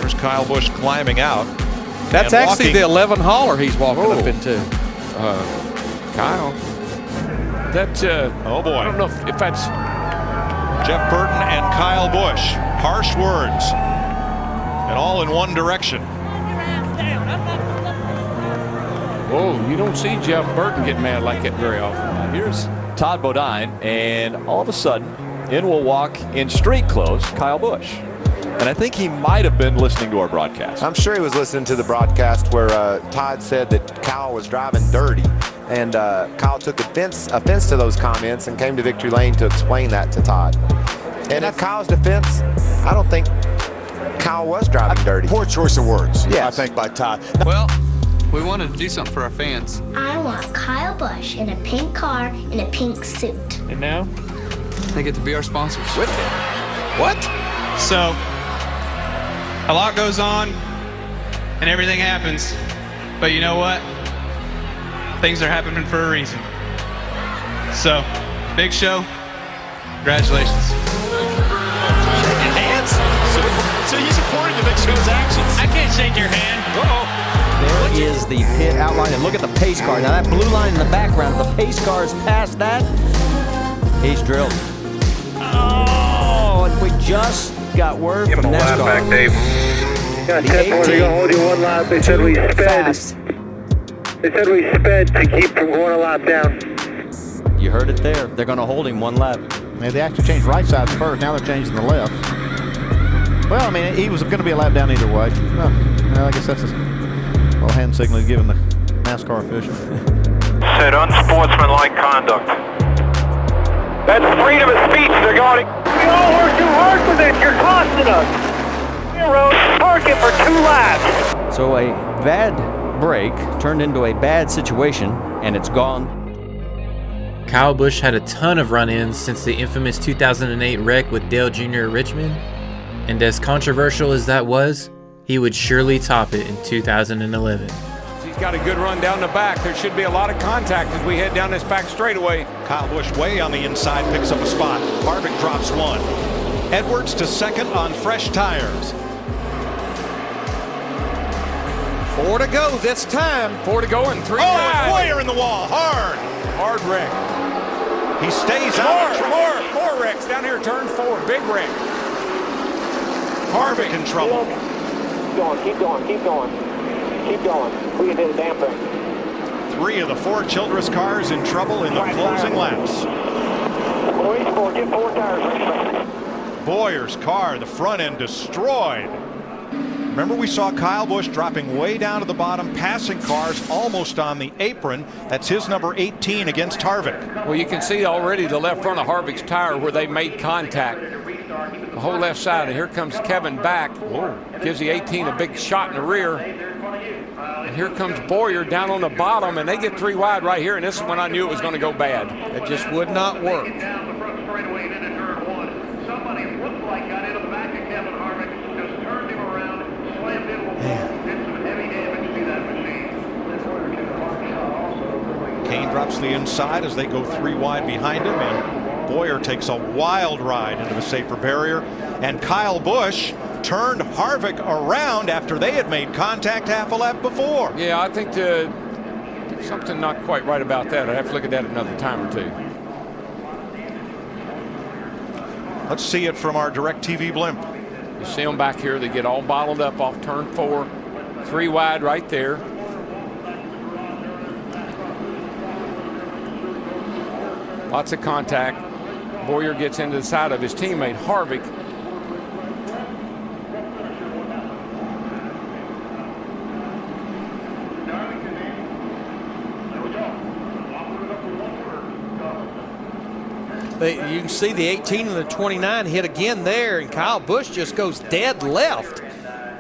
There's Kyle Busch climbing out. That's actually the 11 hauler he's walking up into. Kyle. That's, oh boy. I don't know if that's... Jeff Burton and Kyle Busch. Harsh words. And all in one direction. Whoa, you don't see Jeff Burton get mad like that very often. Here's Todd Bodine, and all of a sudden, in will walk in street clothes Kyle Busch. And I think he might have been listening to our broadcast. I'm sure he was listening to the broadcast where Todd said that Kyle was driving dirty. And Kyle took offense to those comments and came to victory lane to explain that to Todd. And in Kyle's defense, I don't think Kyle was driving dirty. Poor choice of words, yes. I think, by Todd. Well, we wanted to do something for our fans. I want Kyle Busch in a pink car in a pink suit. And now, they get to be our sponsors. With it. What? So, a lot goes on, and everything happens. But you know what? Things are happening for a reason. So, big show. Congratulations. Shaking hands. supporting the Victor's actions. I can't shake your hand. There is the pit outline, and look at the pace car. Now that blue line in the background, the pace car is past that. He's drilled. Oh, and we just got word from NASCAR. Back, Dave. Got 10 more. They're going to hold you one lap. They said we sped. They said we sped to keep from going a lap down. You heard it there. They're going to hold him one lap. Man, they actually changed right sides first. Now they're changing the left. Well, I mean, he was going to be a lap down either way. Well, I guess that's a little hand signal given the NASCAR official. Said unsportsmanlike conduct. That's freedom of speech. They're going. We all work too hard for this. You're costing us. We're parking for 2 laps. So a bad break turned into a bad situation, and it's gone. Kyle Busch had a ton of run-ins since the infamous 2008 wreck with Dale Jr. at Richmond, and as controversial as that was, he would surely top it in 2011. He's got a good run down the back. There should be a lot of contact as we head down this back straightaway. Kyle Busch way on the inside picks up a spot. Harvick drops 1. Edwards to second on fresh tires. 4 to go this time. 4 to go and 3 and Boyer in the wall. Hard wreck. He stays out. More wrecks down here. Turn 4. Big wreck. Harvick in trouble. Keep going. We can do the damn thing. 3 of the 4 Childress cars in trouble in the closing laps. Get 4 tires. Boyer's car, the front end destroyed. Remember, we saw Kyle Busch dropping way down to the bottom, passing cars almost on the apron. That's his number 18 against Harvick. Well, you can see already the left front of Harvick's tire where they made contact. The whole left side, and here comes Kevin back. Gives the 18 a big shot in the rear. And here comes Boyer down on the bottom, and they get 3 wide right here, and this is when I knew it was going to go bad. It just would not work. Kane drops the inside as they go 3 wide behind him, and Boyer takes a wild ride into the safer barrier. And Kyle Busch turned Harvick around after they had made contact half a lap before. Yeah, I think something not quite right about that. I'd have to look at that another time or 2. Let's see it from our DirecTV blimp. You see them back here. They get all bottled up off turn 4. 3 wide right there. Lots of contact. Boyer gets into the side of his teammate Harvick. You can see the 18 and the 29 hit again there, and Kyle Busch just goes dead left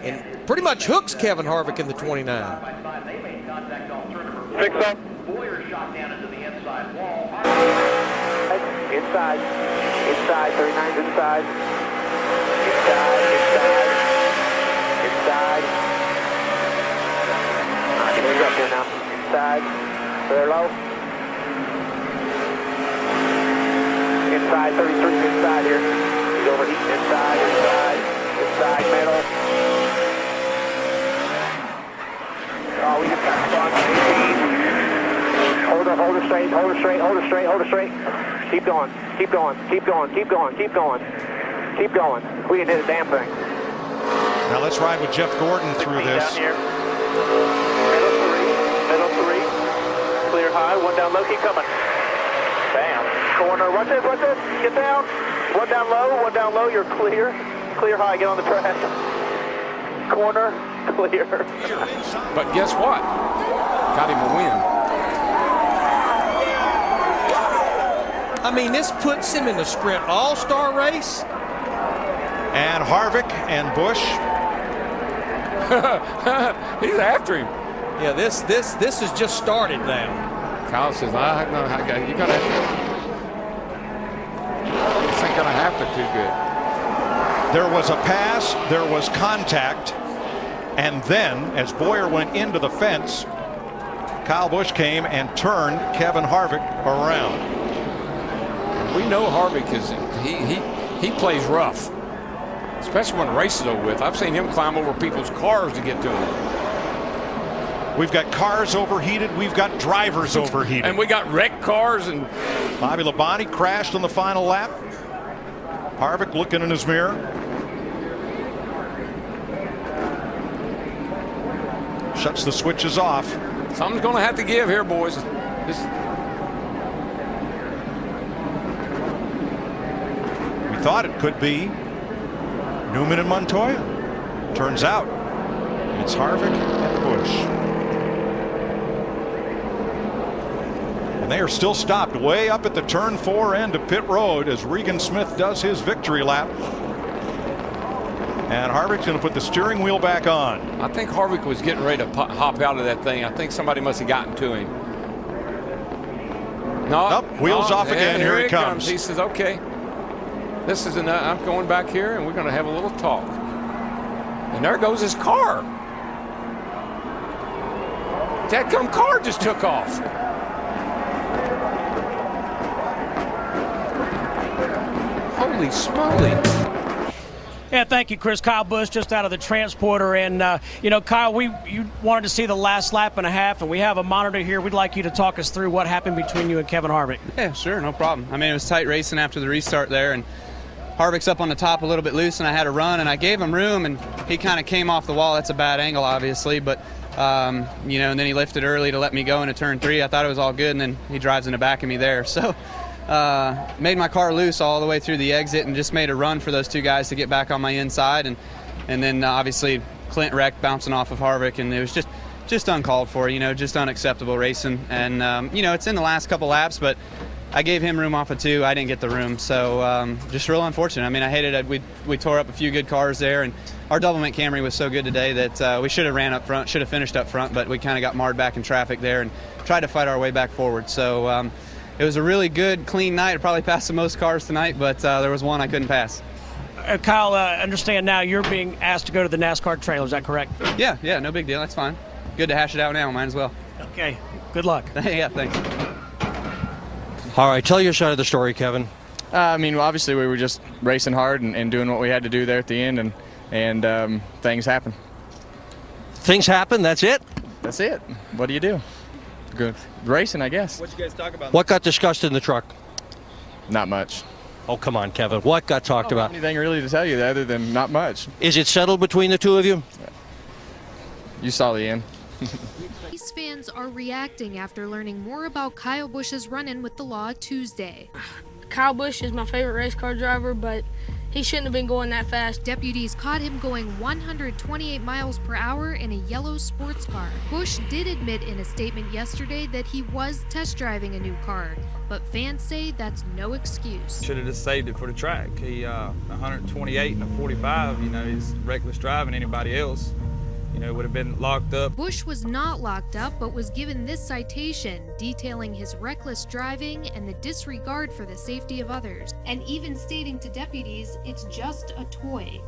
and pretty much hooks Kevin Harvick in the 29. Fix up. Boyer shot down into the inside wall. Inside, 39's inside. Inside. Get it up here now. Inside, very low. Inside, 33 inside here. He's overheating inside, middle. Oh, we just got spun. 18. Hold her straight. Keep going. We can do the damn thing. Now let's ride with Jeff Gordon through this. Down here. Middle 3. Clear high, 1 down low, keep coming. Bam. Corner, watch this, get down. 1 down low, you're clear. Clear high, get on the track. Corner, clear. But guess what? Got him a win. I mean, this puts him in the sprint all-star race. And Harvick and Busch. He's after him. Yeah, this has just started now. Kyle says, I know how you got to have this ain't going to happen too good. There was a pass, there was contact, and then as Boyer went into the fence, Kyle Busch came and turned Kevin Harvick around. We know Harvick is he plays rough. especially when the race is over with. I've seen him climb over people's cars to get to them. We've got cars overheated. We've got drivers overheated. And we got wrecked cars. And Bobby Labonte crashed on the final lap. Harvick looking in his mirror. Shuts the switches off. Something's going to have to give here, boys. We thought it could be Newman and Montoya. Turns out it's Harvick and Busch. And they are still stopped way up at the turn 4 end of pit road as Regan Smith does his victory lap. And Harvick's going to put the steering wheel back on. I think Harvick was getting ready to hop out of that thing. I think somebody must have gotten to him. No, wheels off again. Here he comes. He says, okay, this is enough. I'm going back here and we're going to have a little talk. And there goes his car. That car just took off. Holy smoly. Yeah, thank you, Chris. Kyle Busch just out of the transporter. And, you know, Kyle, you wanted to see the last lap and a half, and we have a monitor here. We'd like you to talk us through what happened between you and Kevin Harvick. Yeah, sure, no problem. I mean, it was tight racing after the restart there, and Harvick's up on the top a little bit loose, and I had to run, and I gave him room, and he kind of came off the wall. That's a bad angle, obviously, but, you know, and then he lifted early to let me go into turn 3. I thought it was all good, and then he drives in the back of me there. So made my car loose all the way through the exit and just made a run for those two guys to get back on my inside. And then obviously Clint wrecked bouncing off of Harvick, and it was just uncalled for, you know, just unacceptable racing. And, you know, it's in the last couple laps, but I gave him room off of 2. I didn't get the room. So just real unfortunate. I mean, I hated it. We tore up a few good cars there, and our Doublemint Camry was so good today that we should have ran up front, should have finished up front, but we kind of got marred back in traffic there and tried to fight our way back forward. So it was a really good, clean night. I probably passed the most cars tonight, but there was one I couldn't pass. Kyle, understand now you're being asked to go to the NASCAR trailer. Is that correct? Yeah, no big deal. That's fine. Good to hash it out now. Might as well. Okay. Good luck. Yeah, thanks. All right, tell your side of the story, Kevin. I mean, obviously we were just racing hard and doing what we had to do there at the end, and things happen. Things happen? That's it? That's it. What do you do? Good racing, I guess. What'd you guys talk about? What got discussed in the truck? Not much. Oh, come on, Kevin. What got talked about? Anything really to tell you other than not much. Is it settled between the two of you? You saw the end. Race fans are reacting after learning more about Kyle Busch's run-in with the law Tuesday. Kyle Busch is my favorite race car driver, but he shouldn't have been going that fast. Deputies caught him going 128 miles per hour in a yellow sports car. Busch did admit in a statement yesterday that he was test driving a new car, but fans say that's no excuse. Should have just saved it for the track. He 128 and a 45, you know, he's reckless driving anybody else. You know, would have been locked up. Busch was not locked up, but was given this citation detailing his reckless driving and the disregard for the safety of others, and even stating to deputies it's just a toy.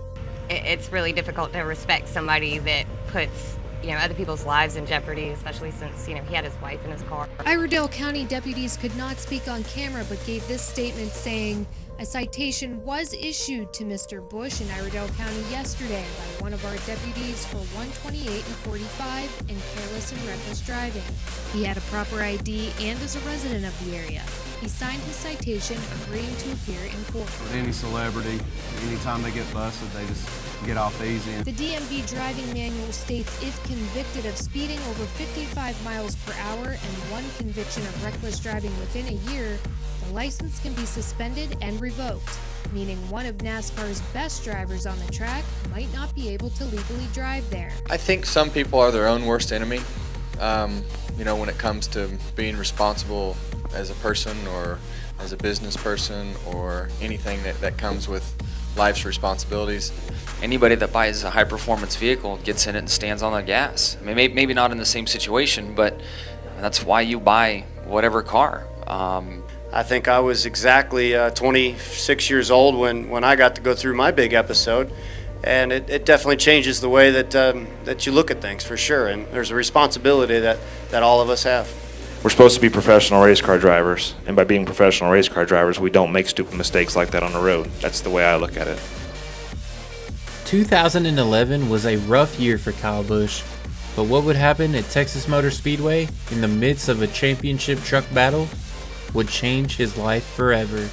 It's really difficult to respect somebody that puts, you know, other people's lives in jeopardy, especially since, you know, he had his wife in his car. Iredell County deputies could not speak on camera, but gave this statement saying, a citation was issued to Mr. Busch in Iredell County yesterday by one of our deputies for 128 and 45 and careless and reckless driving. He had a proper ID and is a resident of the area. He signed his citation agreeing to appear in court. Any celebrity, anytime they get busted, they just get off easy. The DMV driving manual states if convicted of speeding over 55 miles per hour and one conviction of reckless driving within a year, the license can be suspended and revoked, meaning one of NASCAR's best drivers on the track might not be able to legally drive there. I think some people are their own worst enemy, you know, when it comes to being responsible as a person or as a business person or anything that comes with life's responsibilities. Anybody that buys a high-performance vehicle gets in it and stands on the gas. I mean, maybe not in the same situation, but that's why you buy whatever car. I think I was exactly 26 years old when I got to go through my big episode, and it definitely changes the way that you look at things, for sure. And there's a responsibility that all of us have. We're supposed to be professional race car drivers, and by being professional race car drivers, we don't make stupid mistakes like that on the road. That's the way I look at it. 2011 was a rough year for Kyle Busch, but what would happen at Texas Motor Speedway in the midst of a championship truck battle would change his life forever.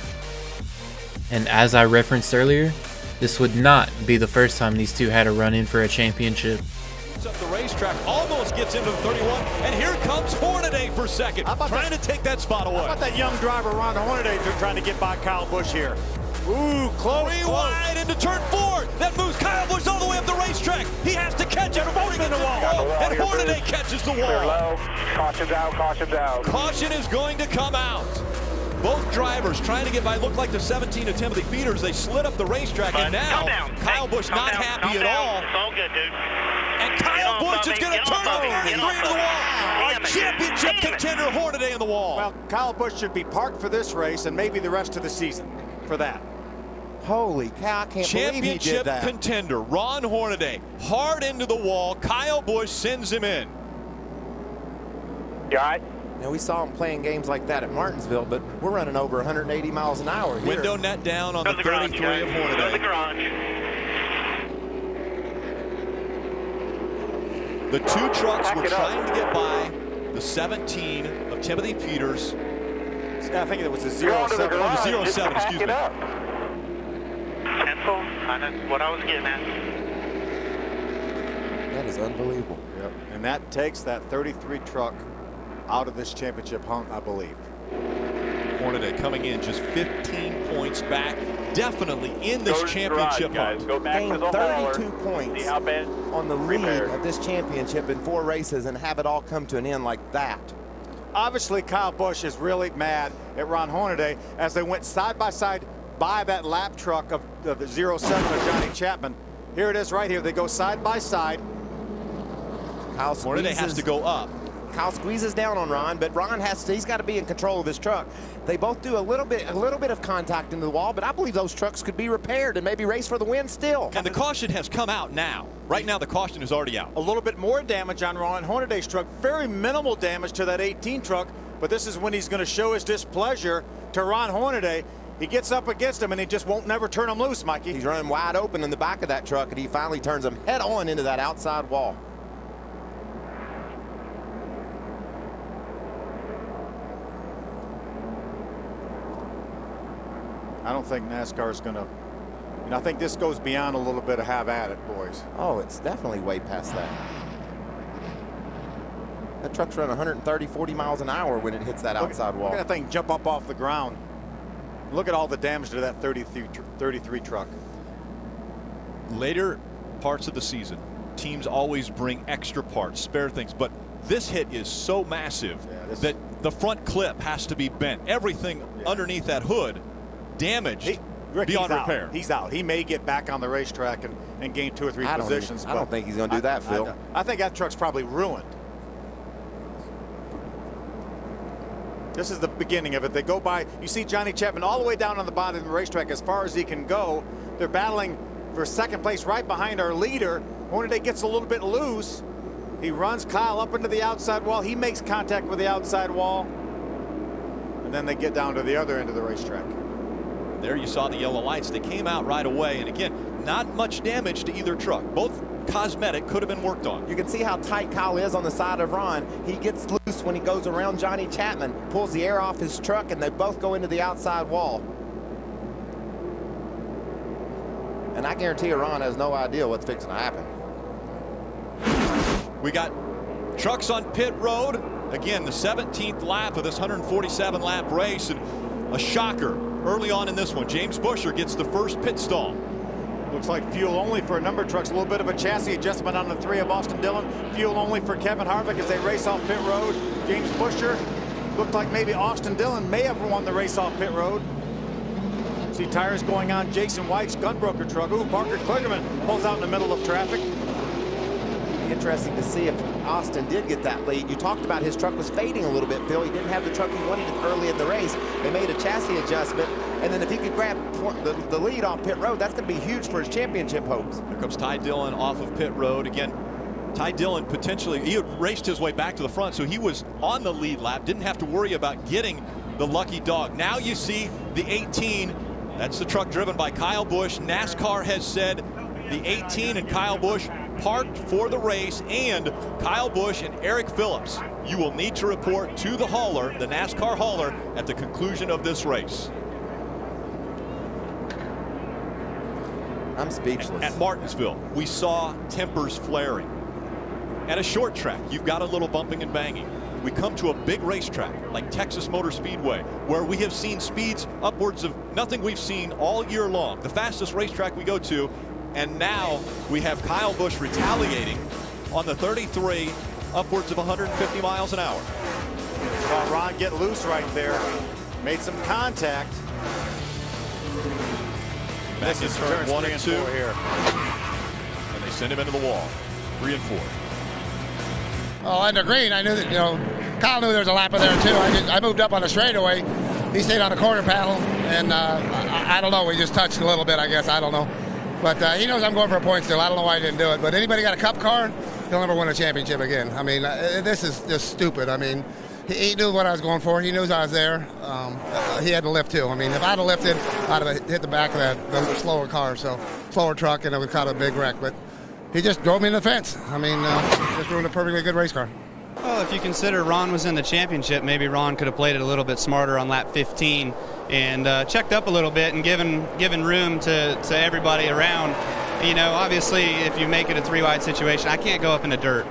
And as I referenced earlier, this would not be the first time these two had a run-in for a championship. Up the racetrack, almost gets into the 31, and here comes Hornaday for second, trying to take that spot away. How about that young driver, Ron Hornaday, trying to get by Kyle Busch here? Ooh, close. Three wide into turn 4. That moves Kyle Busch all the way up the racetrack. He has to catch it before he gets to the wall, and Hornaday catches the wall. Caution's out, caution's out. Caution is going to come out. Both drivers trying to get by. Looked like the 17 of Timothy Peters. They slid up the racetrack, and now Kyle Busch not happy at all. It's all good, dude. And Kyle Busch is going to turn the 33 into the wall. A championship contender, Hornaday in the wall. Well, Kyle Busch should be parked for this race and maybe the rest of the season for that. Holy cow, I can't believe he did Championship that. contender, Ron Hornaday, hard into the wall. Kyle Busch sends him in. You all right? Now, we saw him playing games like that at Martinsville, but we're running over 180 miles an hour here. Window net down on the 33 of Hornaday. the garage. The two trucks were trying to get by the 17 of Timothy Peters. I think it was a 07. Oh, the 07, excuse me. Pencil, that's what I was getting at. That is unbelievable. Yep. And that takes that 33 truck out of this championship hunt, I believe. Hornaday coming in just 15 points back, definitely in this championship hunt. Go back Gained to the 32 points See how bad on the lead of this championship in 4 races and have it all come to an end like that. Obviously, Kyle Busch is really mad at Ron Hornaday as they went side by side by that lap truck of the 07 of Johnny Chapman. Here it is right here. They go side by side. Hornaday has to go up. Kyle squeezes down on Ron, but Ron he's got to be in control of his truck. They both do a little bit of contact into the wall, but I believe those trucks could be repaired and maybe race for the win still. And the caution has come out now. Right now, the caution is already out. A little bit more damage on Ron Hornaday's truck. Very minimal damage to that 18 truck, but this is when he's going to show his displeasure to Ron Hornaday. He gets up against him, and he just won't never turn him loose, Mikey. He's running wide open in the back of that truck, and he finally turns him head on into that outside wall. I don't think NASCAR is going to, I think this goes beyond a little bit of have at it, boys. Oh, it's definitely way past that. That truck's running 130, 40 miles an hour when it hits that outside wall. Look at that thing jump up off the ground. Look at all the damage to that 33 truck. Later parts of the season, teams always bring extra parts, spare things, but this hit is so massive that the front clip has to be bent. Everything underneath that hood damaged beyond repair. He's out. He may get back on the racetrack and gain 2 or 3 positions. I don't think he's going to do that, Phil. I think that truck's probably ruined. This is the beginning of it. They go by. You see Johnny Chapman all the way down on the bottom of the racetrack as far as he can go. They're battling for second place right behind our leader. Hornaday gets a little bit loose. He runs Kyle up into the outside wall. He makes contact with the outside wall. And then they get down to the other end of the racetrack. There you saw the yellow lights. They came out right away. And again, not much damage to either truck. Both cosmetic, could have been worked on. You can see how tight Kyle is on the side of Ron. He gets loose when he goes around Johnny Chapman, pulls the air off his truck, and they both go into the outside wall. And I guarantee you Ron has no idea what's fixing to happen. We got trucks on pit road. Again, the 17th lap of this 147 lap race, and a shocker early on in this one. James Busher gets the first pit stall. Looks like fuel only for a number of trucks. A little bit of a chassis adjustment on the 3 of Austin Dillon. Fuel only for Kevin Harvick as they race off pit road. James Busher looked like maybe Austin Dillon may have won the race off pit road. See tires going on Jason White's gunbroker truck. Ooh, Parker Kligerman pulls out in the middle of traffic. Interesting to see if Austin did get that lead. You talked about his truck was fading a little bit, Phil. He didn't have the truck he wanted early in the race. They made a chassis adjustment, and then if he could grab the lead off pit road, that's going to be huge for his championship hopes. Here comes Ty Dillon off of pit road. Again, Ty Dillon potentially, he had raced his way back to the front, so he was on the lead lap, didn't have to worry about getting the lucky dog. Now you see the 18, that's the truck driven by Kyle Busch. NASCAR has said the 18 and Kyle Busch parked for the race, and Kyle Busch and Eric Phillips, you will need to report to the hauler, the NASCAR hauler, at the conclusion of this race. I'm speechless. At Martinsville, we saw tempers flaring. At a short track, you've got a little bumping and banging. We come to a big racetrack like Texas Motor Speedway, where we have seen speeds upwards of nothing we've seen all year long. The fastest racetrack we go to, and now we have Kyle Busch retaliating on the 33, upwards of 150 miles an hour. Saw Ron get loose right there, made some contact. Back in turn 1 and 2 here, and they send him into the wall. 3 and 4. Oh, under green, I knew that, Kyle knew there was a lap in there too. I moved up on the straightaway. He stayed on the quarter panel, and I don't know, we just touched a little bit, I guess, I don't know. But he knows I'm going for a point still. I don't know why he didn't do it. But anybody got a cup car, he'll never win a championship again. I mean, this is just stupid. I mean, he knew what I was going for. He knew I was there. He had to lift too. I mean, if I'd have lifted, I'd have hit the back of the slower car, slower truck, and it would cause a big wreck. But he just drove me in the fence. I mean, just ruined a perfectly good race car. Well, if you consider Ron was in the championship, maybe Ron could have played it a little bit smarter on lap 15 and checked up a little bit and given room to everybody around. Obviously, if you make it a 3-wide situation, I can't go up in the dirt.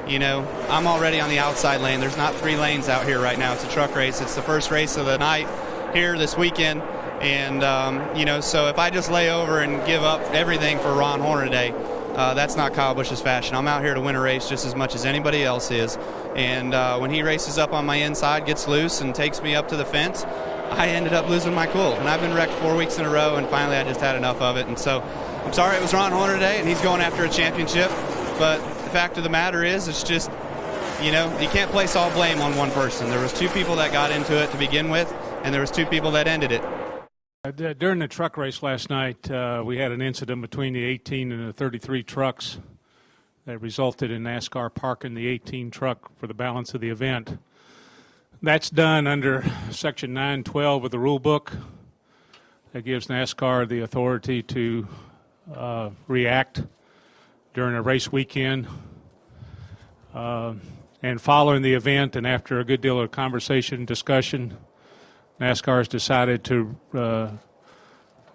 I'm already on the outside lane. There's not 3 lanes out here right now. It's a truck race. It's the first race of the night here this weekend. And, so if I just lay over and give up everything for Ron Hornaday, that's not Kyle Busch's fashion. I'm out here to win a race just as much as anybody else is. And when he races up on my inside, gets loose, and takes me up to the fence, I ended up losing my cool. And I've been wrecked 4 weeks in a row, and finally I just had enough of it. And so I'm sorry it was Ron Hornaday, and he's going after a championship. But the fact of the matter is, it's just, you can't place all blame on one person. There was 2 people that got into it to begin with, and there was 2 people that ended it. During the truck race last night, we had an incident between the 18 and the 33 trucks that resulted in NASCAR parking the 18 truck for the balance of the event. That's done under Section 912 of the rule book. That gives NASCAR the authority to react during a race weekend. And following the event and after a good deal of conversation and discussion, NASCAR has decided to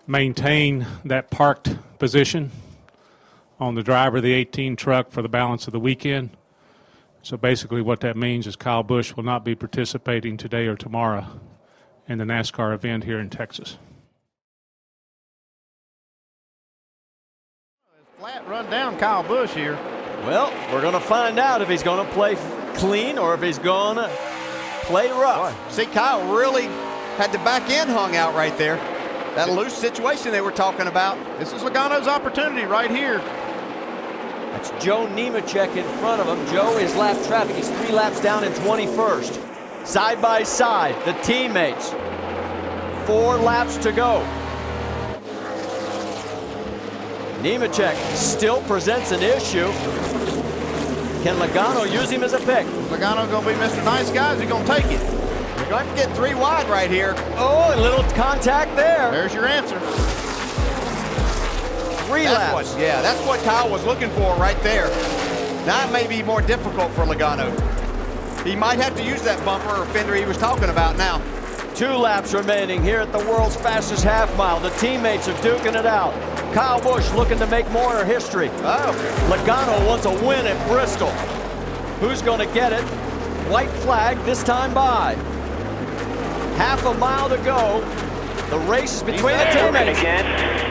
maintain that parked position on the driver of the 18 truck for the balance of the weekend. So basically what that means is Kyle Busch will not be participating today or tomorrow in the NASCAR event here in Texas. Flat run down Kyle Busch here. Well, we're going to find out if he's going to play clean or if he's going to play rough. Boy, see, Kyle really had the back end hung out right there. That loose situation they were talking about. This is Logano's opportunity right here. That's Joe Nemechek in front of him. Joe is lap traffic. He's 3 laps down in 21st. Side by side, the teammates. 4 laps to go. Nemechek still presents an issue. Can Logano use him as a pick? Logano going to be Mr. Nice Guy? Is he going to take it? You're going to have to get 3 wide right here. Oh, a little contact there. There's your answer. 3 laps. That's what Kyle was looking for right there. Now it may be more difficult for Logano. He might have to use that bumper or fender he was talking about now. 2 laps remaining here at the world's fastest half mile. The teammates are duking it out. Kyle Busch looking to make more history. Logano wants a win at Bristol. Who's going to get it? White flag this time by. Half a mile to go. The race is between the teammates.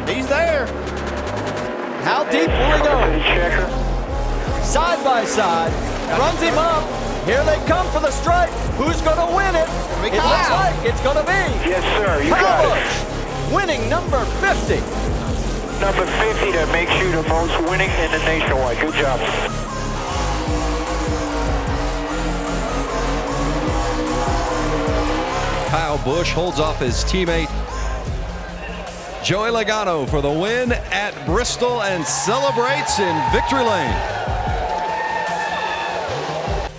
He's there. How deep will he go? Side by side. Runs him up. Here they come for the stripe. Who's going to win it? It looks like it's going to be. Yes, sir. You Kyle got Busch, winning number 50. Number 50 that makes you the most winning in the nationwide. Good job. Kyle Busch holds off his teammate Joey Logano for the win at Bristol and celebrates in victory lane.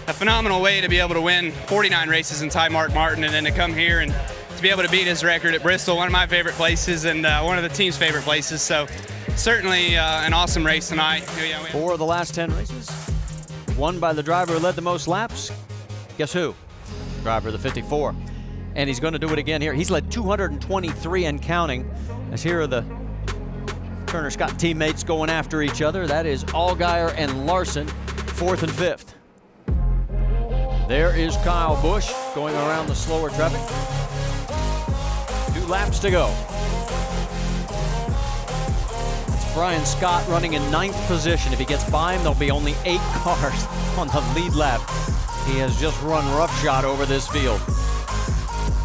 A phenomenal way to be able to win 49 races and tie Mark Martin, and then to come here and to be able to beat his record at Bristol, one of my favorite places and one of the team's favorite places. So Certainly an awesome race tonight. 4 of the last 10 races won by the driver who led the most laps. Guess who? Driver the 54. And he's going to do it again here. He's led 223 and counting. As here are the Turner Scott teammates going after each other. That is Allgaier and Larson, 4th and 5th. There is Kyle Busch going around the slower traffic. 2 laps to go. It's Brian Scott running in 9th position. If he gets by him, there'll be only 8 cars on the lead lap. He has just run roughshod over this field.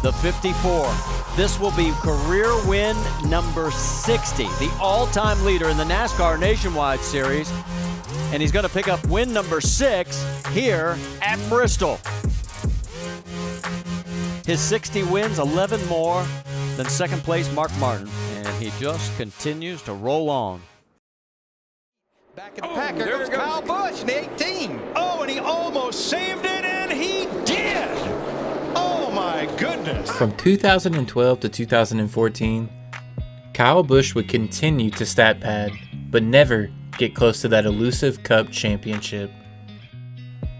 The 54. This will be career win number 60, the all-time leader in the NASCAR Nationwide Series. And he's going to pick up win number 6 here at Bristol. His 60 wins, 11 more than second place Mark Martin. And he just continues to roll on. Back in the pack, there goes Kyle Busch in the 18. Oh, and he almost saved it, and he did. Oh my goodness. From 2012 to 2014, Kyle Busch would continue to stat pad, but never get close to that elusive Cup championship.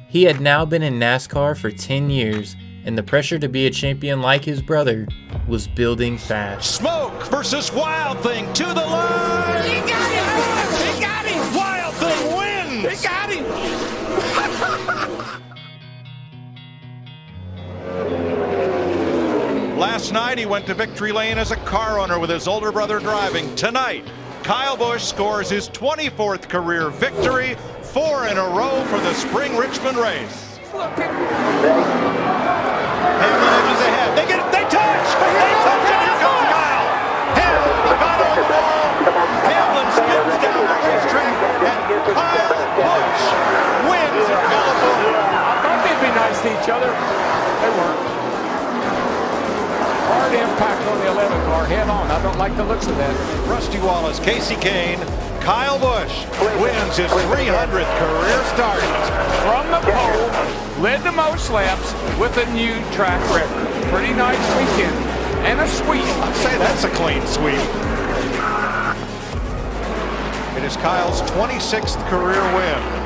He had now been in NASCAR for 10 years, and the pressure to be a champion like his brother was building fast. Smoke versus Wild Thing to the line. He got him! He got him! Wild Thing wins! He got him! Last night he went to victory lane as a car owner with his older brother driving. Tonight, Kyle Busch scores his 24th career victory, 4 in a row for the Spring Richmond race. Hamlin edges ahead. They touch! They touch, and here comes Kyle. Hamlin got on the wall. Hamlin spins down the racetrack, and Kyle Busch wins in California. I thought they'd be nice to each other. They weren't. Hard impact on the 11 car, head on. I don't like the looks of that. Rusty Wallace, Casey Kane, Kyle Busch wins his 300th career start. From the pole, led the most laps with a new track record. Pretty nice weekend and a sweep. I'd say that's a clean sweep. It is Kyle's 26th career win.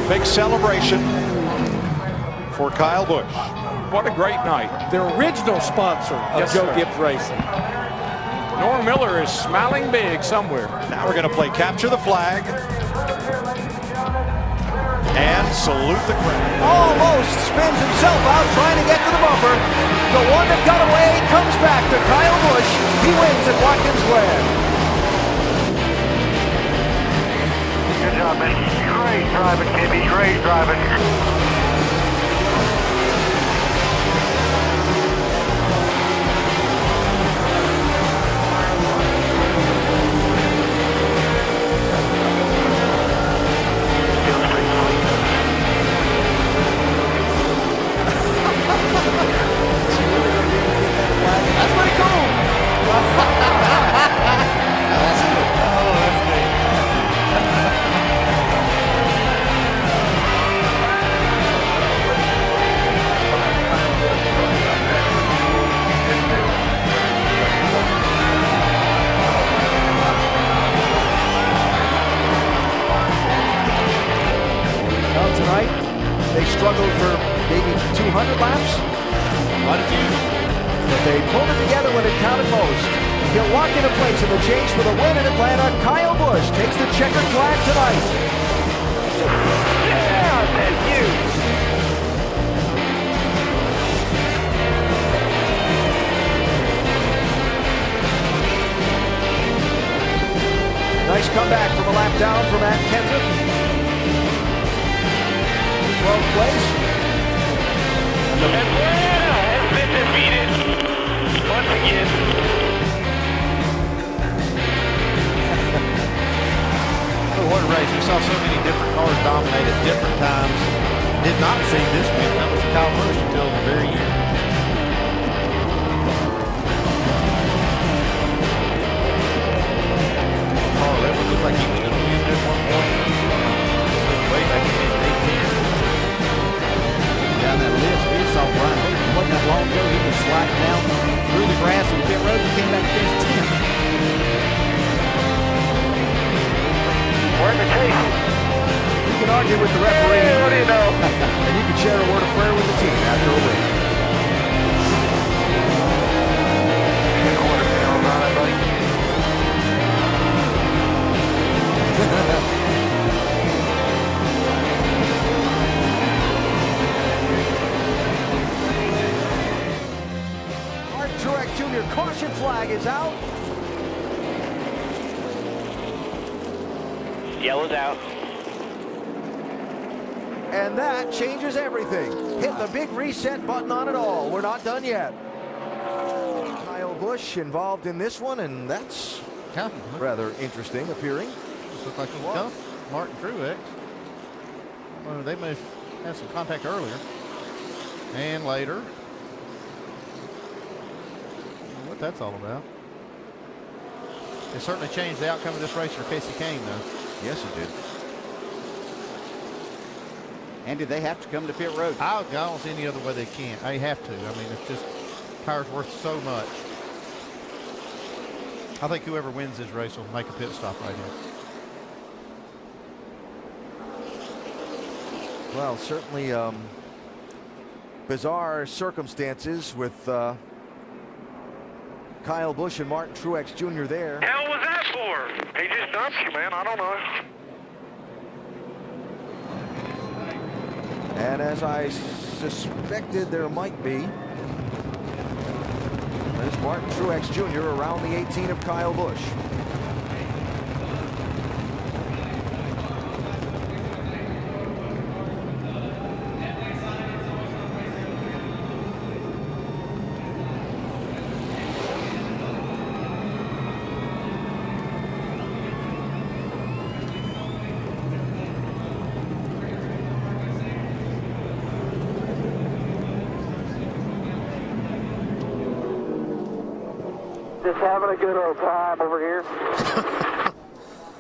Big celebration for Kyle Busch. What a great night. The original sponsor of Joe Gibbs Racing. Norm Miller is smiling big somewhere. Now we're going to play capture the flag and salute the crowd. Almost spins himself out trying to get to the bumper. The one that got away comes back to Kyle Busch. He wins at Watkins Glen. Good job, man. Great driving, Kimmy. Great driving. That's pretty cool. Tonight, they struggled for maybe 200 laps. Quite a few. But they pulled it together when it counted most. He'll lock into place in the chase for the win in Atlanta. Kyle Busch takes the checkered flag tonight. Yeah, thank you. Nice comeback from a lap down from Matt Kenseth. 12th place. Atlanta has been defeated once again. What a race. We saw so many different cars dominate at different times. Did not see this win. That was Kyle Busch until the very end. Carl Edwards looked like he was going to win this one point. So, wait, sliding down through the grass on the pit road and came back to finish 10th. We're in the chase. You can argue with the referee. What do you know? And you can share a word of prayer with the team after a win. Martin Truex Jr. caution flag is out. Yellow's out. And that changes everything. Hit the big reset button on it all. We're not done yet. Kyle Busch involved in this one, and that's rather interesting appearing. Looks like he dumped Martin Truex. Well, they may have had some contact earlier and later. What that's all about. It certainly changed the outcome of this race for Casey Kane, though. Yes, it did. And did they have to come to pit road? I don't see any other way they can't. They have to. I mean, it's just tire's worth so much. I think whoever wins this race will make a pit stop right here. Well, certainly bizarre circumstances with Kyle Busch and Martin Truex Jr. there. Hell was that for? He just dumped you, man. I don't know. And as I suspected there might be, there's Martin Truex Jr. around the 18 of Kyle Busch. Just having a good old time over here.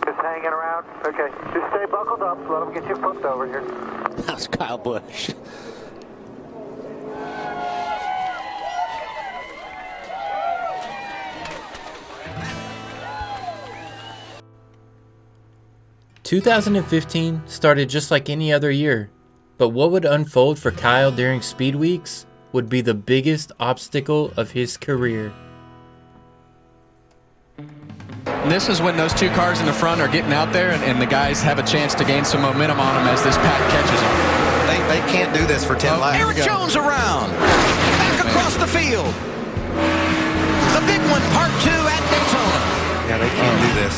Just hanging around. Okay. Just stay buckled up. Let them get you flipped over here. That's Kyle Busch. "2015 started just like any other year, but what would unfold for Kyle during speed weeks would be the biggest obstacle of his career." And this is when those two cars in the front are getting out there and the guys have a chance to gain some momentum on them as this pack catches them. They can't do this for 10 laps. Eric Jones around. Back across the field. The big one, part 2 at Daytona. Yeah, they can't do this.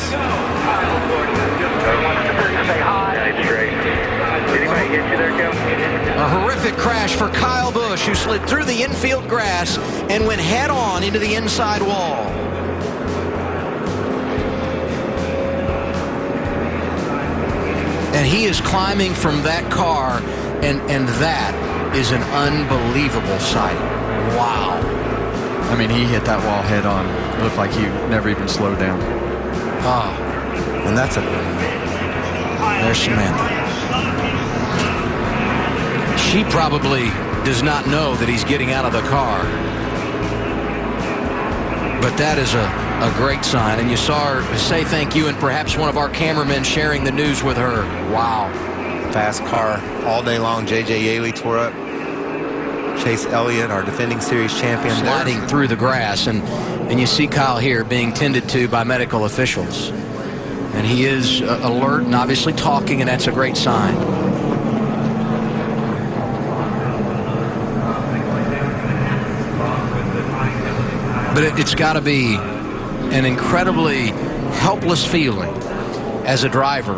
Anybody hit you there, Joe? A horrific crash for Kyle Busch, who slid through the infield grass and went head on into the inside wall. And he is climbing from that car, and that is an unbelievable sight. Wow. I mean, he hit that wall head on. It looked like he never even slowed down. Ah, and that's there's Samantha. She probably does not know that he's getting out of the car. But that is a great sign, and you saw her say thank you, and perhaps one of our cameramen sharing the news with her. Wow. Fast car all day long. J.J. Yaley tore up. Chase Elliott, our defending series champion, sliding through the grass, and you see Kyle here being tended to by medical officials. And he is alert and obviously talking, and that's a great sign. But it's got to be an incredibly helpless feeling as a driver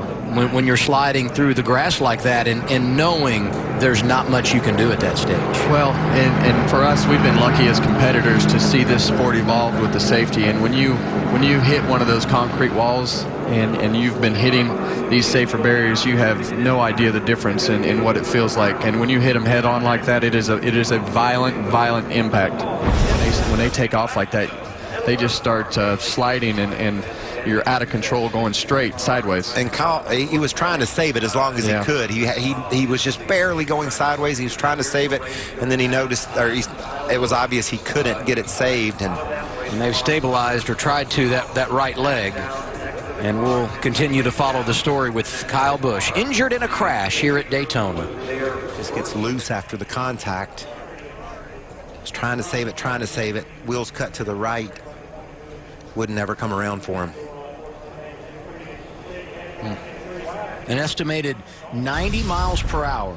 when you're sliding through the grass like that and knowing there's not much you can do at that stage. Well, and for us, we've been lucky as competitors to see this sport evolve with the safety. And when you hit one of those concrete walls and you've been hitting these safer barriers, you have no idea the difference in what it feels like. And when you hit them head on like that, it is a violent impact. When they take off like that, they just start sliding and you're out of control going straight sideways. And Kyle, he was trying to save it as long as he could. He was just barely going sideways. He was trying to save it, and then he noticed, or it was obvious he couldn't get it saved. And they've stabilized, or tried to, that right leg. And we'll continue to follow the story with Kyle Busch, injured in a crash here at Daytona. Just gets loose after the contact. Just trying to save it, Wheels cut to the right. Wouldn't ever come around for him. An estimated 90 miles per hour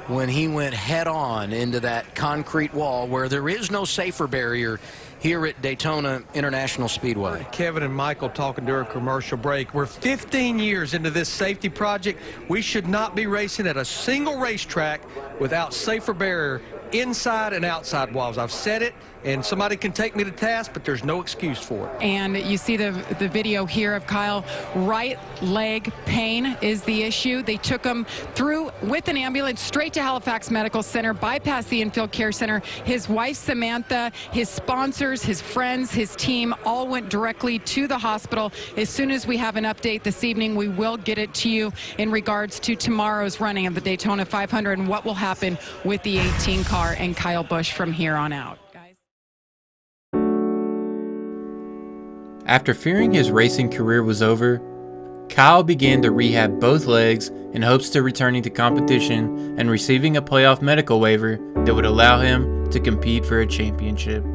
when he went head-on into that concrete wall where there is no safer barrier here at Daytona International Speedway. Kevin and Michael talking during commercial break. We're 15 years into this safety project. We should not be racing at a single racetrack without safer barrier inside and outside walls. I've said it, and somebody can take me to task, but there's no excuse for it. And you see the video here of Kyle. Right leg pain is the issue. They took him through with an ambulance straight to Halifax Medical Center, bypassed the Infield Care Center. His wife, Samantha, his sponsors, his friends, his team all went directly to the hospital. As soon as we have an update this evening, we will get it to you in regards to tomorrow's running of the Daytona 500 and what will happen with the 18 car and Kyle Busch from here on out. After fearing his racing career was over, Kyle began to rehab both legs in hopes to returning to competition and receiving a playoff medical waiver that would allow him to compete for a championship.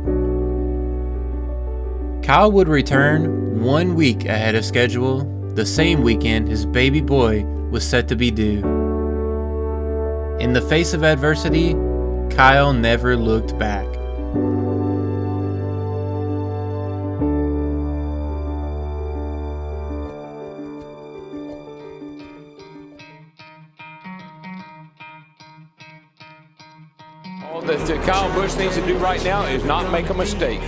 Kyle would return 1 week ahead of schedule, the same weekend his baby boy was set to be due. In the face of adversity, Kyle never looked back. All that Kyle Busch needs to do right now is not make a mistake.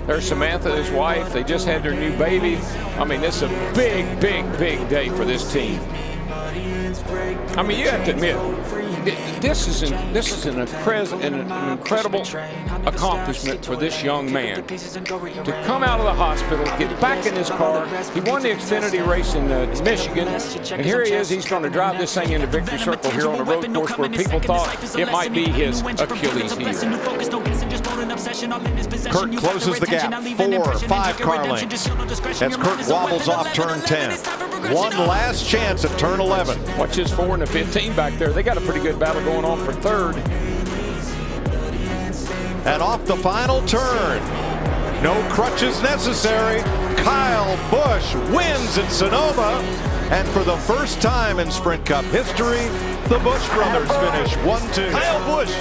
There's Samantha, his wife. They just had their new baby. I mean, this is a big, big, big day for this team. I mean, you have to admit, this is an incredible accomplishment for this young man. To come out of the hospital, get back in his car. He won the Xfinity race in Michigan, and here he is. He's going to drive this thing into victory circle here on the road course where people thought it might be his Achilles heel. Kirk closes the gap, 4 or 5 car lengths, as Kirk wobbles off turn 10. One last chance at turn 11. Watch his 4 and the 15 back there. They got a pretty good battle going on for third. And off the final turn, no crutches necessary. Kyle Busch wins in Sonoma. And for the first time in Sprint Cup history, the Busch brothers finish 1-2. Kyle Busch,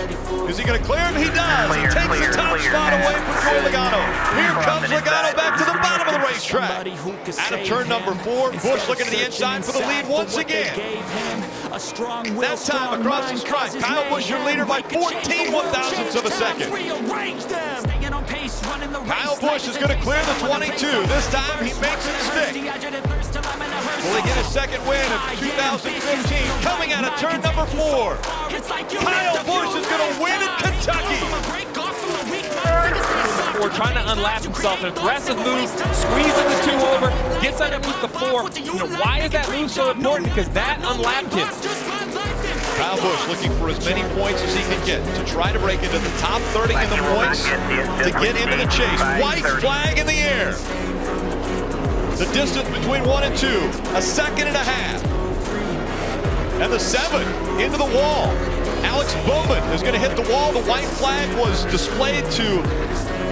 is he going to clear him? He does. He takes the top spot away from Joey Logano. Here comes Logano back to the bottom of the racetrack. Out of turn number 4, Busch looking to the inside for the lead once again. That time across the stripe, Kyle Busch your leader by 14 one-thousandths of a second. Kyle Busch is going to clear the 22. This time he makes it stick. Will he get a second win of 2015? Coming out of turn number 4. Kyle Busch is going to win in Kentucky. We're trying to unlap himself. An aggressive move, squeezing the 2 over, gets underneath the 4. You know, why is that move so important? Because that unlapped him. Kyle Busch looking for as many points as he can get to try to break into the top 30 in the points to get into the chase. White flag in the air. The distance between 1 and 2, a second and a half. And the 7 into the wall. Alex Bowman is going to hit the wall. The white flag was displayed to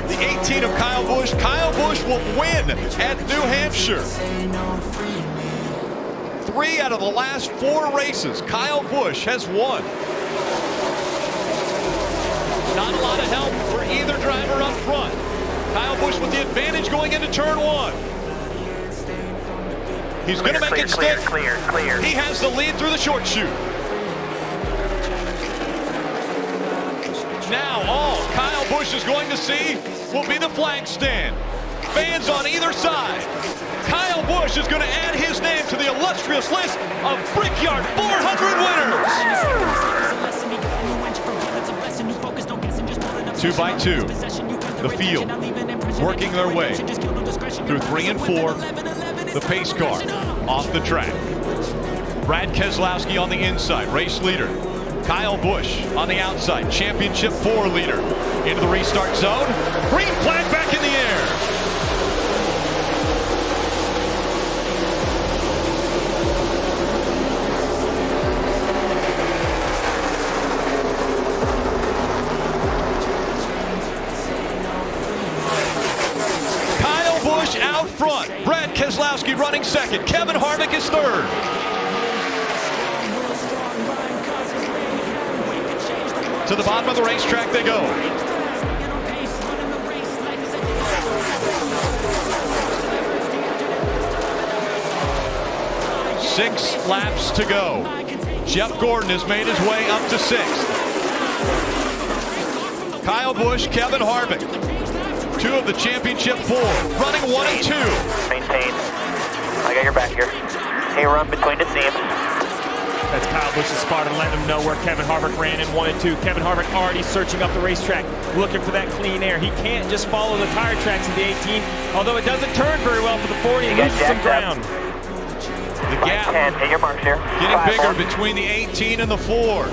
the 18 of Kyle Busch. Kyle Busch will win at New Hampshire. 3 out of the last 4 races, Kyle Busch has won. Not a lot of help for either driver up front. Kyle Busch with the advantage going into turn 1. He's going to make it stick. Clear. He has the lead through the short chute. Now all Kyle Busch is going to see will be the flag stand. Fans on either side. Kyle Busch is going to add his name to the illustrious list of Brickyard 400 winners. 2 by 2. The field working their way through 3 and 4. the pace car, off the track. Brad Keselowski on the inside, race leader. Kyle Busch on the outside, championship 4 leader. Into the restart zone. Green flag back in the air. Kyle Busch out front. Brad Keselowski running second. Kevin Harvick is third. To the bottom of the racetrack they go. Six laps to go. Jeff Gordon has made his way up to 6th. Kyle Busch, Kevin Harvick, 2 of the championship 4, running 1 and 2. Maintain. I got your back here. Hey, run between the seams. That's Kyle Busch's spot and let him know where Kevin Harvick ran in 1 and 2. Kevin Harvick already searching up the racetrack, looking for that clean air. He can't just follow the tire tracks of the 18, although it doesn't turn very well for the 40 and loses some ground. The gap 10, hit your marks here. getting bigger between the 18 and the 4.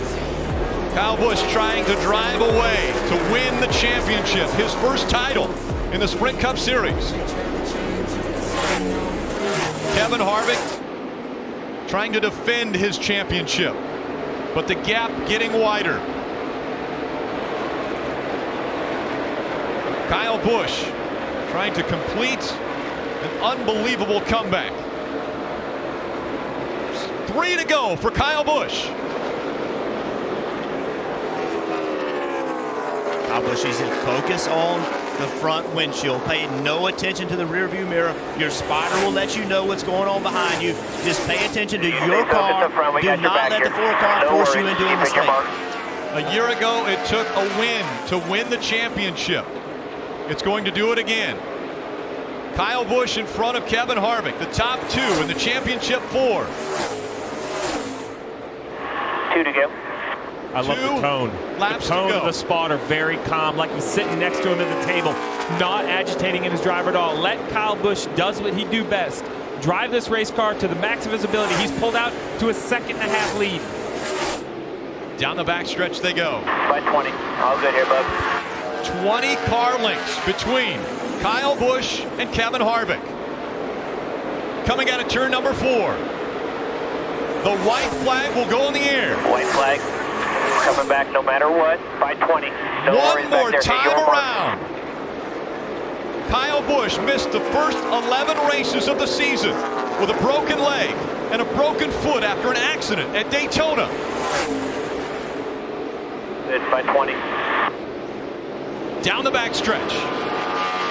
Kyle Busch trying to drive away to win the championship, his first title in the Sprint Cup Series. Kevin Harvick trying to defend his championship, but the gap getting wider. Kyle Busch trying to complete an unbelievable comeback. 3 to go for Kyle Busch. Kyle Busch is in focus on the front windshield. Pay no attention to the rearview mirror. Your spotter will let you know what's going on behind you. Just pay attention to your car. Do not let the 4 car force you into a mistake. A year ago, it took a win to win the championship. It's going to do it again. Kyle Busch in front of Kevin Harvick, the top 2 in the championship 4. 2 to go. I love the tone. The tone of the spotter, very calm, like he's sitting next to him at the table, not agitating in his driver at all. Let Kyle Busch does what he do best. Drive this race car to the max of his ability. He's pulled out to a 2.5 lead. Down the backstretch they go. By 20. All good here, bud. 20 car lengths between Kyle Busch and Kevin Harvick. Coming out of turn number 4. The white flag will go in the air. White flag. Coming back no matter what. By 20. One more time around. Kyle Busch missed the first 11 races of the season with a broken leg and a broken foot after an accident at Daytona. Good, by 20. Down the backstretch.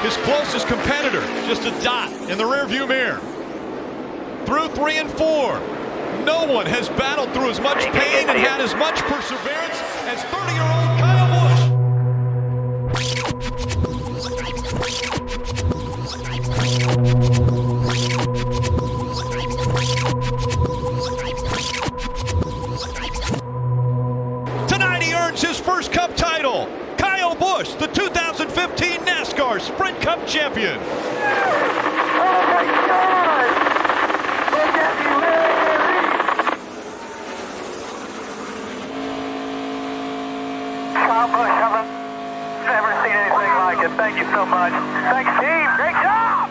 His closest competitor, just a dot in the rearview mirror. Through 3 and 4. No one has battled through as much pain and had as much perseverance as 30-year-old Kyle Busch. Tonight he earns his first Cup title. Kyle Busch, the 2015 NASCAR Sprint Cup champion. Oh my God! Look at me, Kyle Busch, I've never seen anything like it. Thank you so much. Thanks, team. Great job!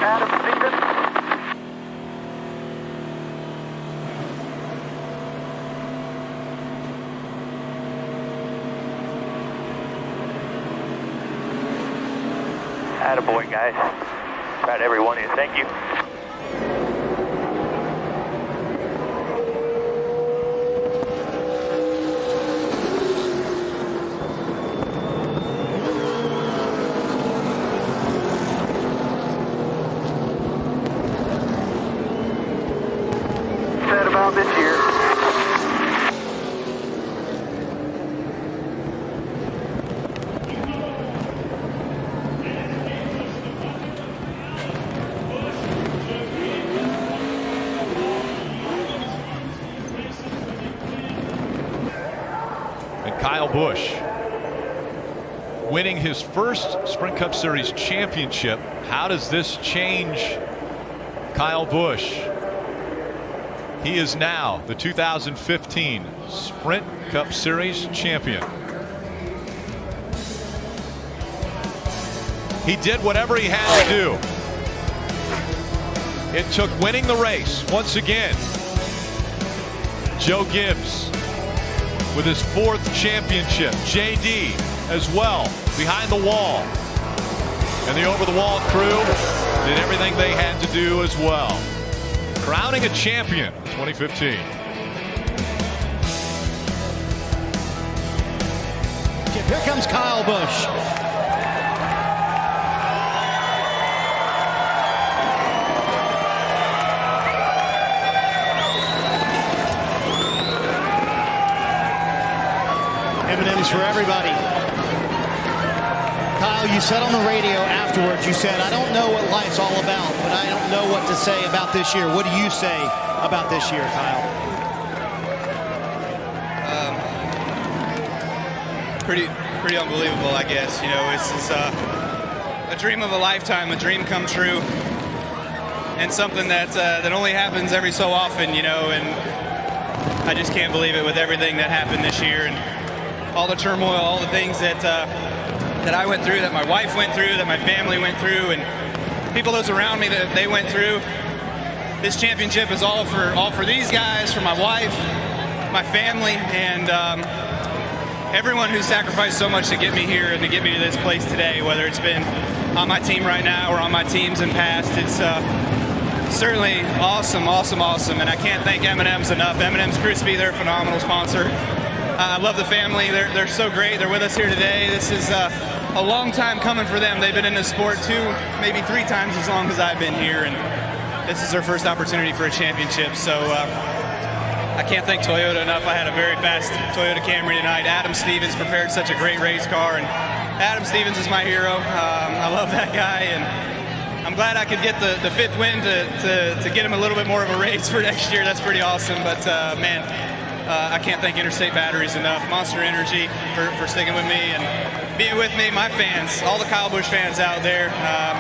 Adam Stevens. Attaboy, guys. Proud of every one of you. Thank you. Said about this year. Kyle Busch winning his first Sprint Cup Series championship. How does this change Kyle Busch? He is now the 2015 Sprint Cup Series champion. He did whatever he had to do. It took winning the race once again. Joe Gibbs with his 4th championship. JD as well behind the wall. And the over-the-wall crew did everything they had to do as well. Crowning a champion 2015. Here comes Kyle Busch. M&M's for everybody. Kyle, you said on the radio afterwards, you said, I don't know what life's all about, but I don't know what to say about this year. What do you say about this year, Kyle? Pretty unbelievable, I guess. You know, it's a dream of a lifetime, a dream come true, and something that only happens every so often, you know, and I just can't believe it with everything that happened this year and all the turmoil, all the things that I went through, that my wife went through, that my family went through, and people those around me that they went through. This championship is all for these guys, for my wife, my family, and everyone who sacrificed so much to get me here and to get me to this place today, whether it's been on my team right now or on my teams in past. It's certainly awesome, and I can't thank M&M's enough. M&M's Crispy, they're a phenomenal sponsor. I love the family. They're so great. They're with us here today. This is a long time coming for them. They've been in this sport 2, maybe 3 times as long as I've been here, and this is their first opportunity for a championship. So I can't thank Toyota enough. I had a very fast Toyota Camry tonight. Adam Stevens prepared such a great race car, and Adam Stevens is my hero. I love that guy, and I'm glad I could get the 5th win to get him a little bit more of a race for next year. That's pretty awesome. But man, I can't thank Interstate Batteries enough. Monster Energy for sticking with me and being with me. My fans, all the Kyle Busch fans out there,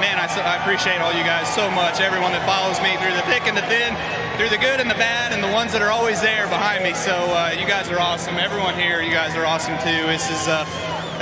man, I appreciate all you guys so much. Everyone that follows me through the thick and the thin, through the good and the bad, and the ones that are always there behind me. So you guys are awesome. Everyone here, you guys are awesome too. This is a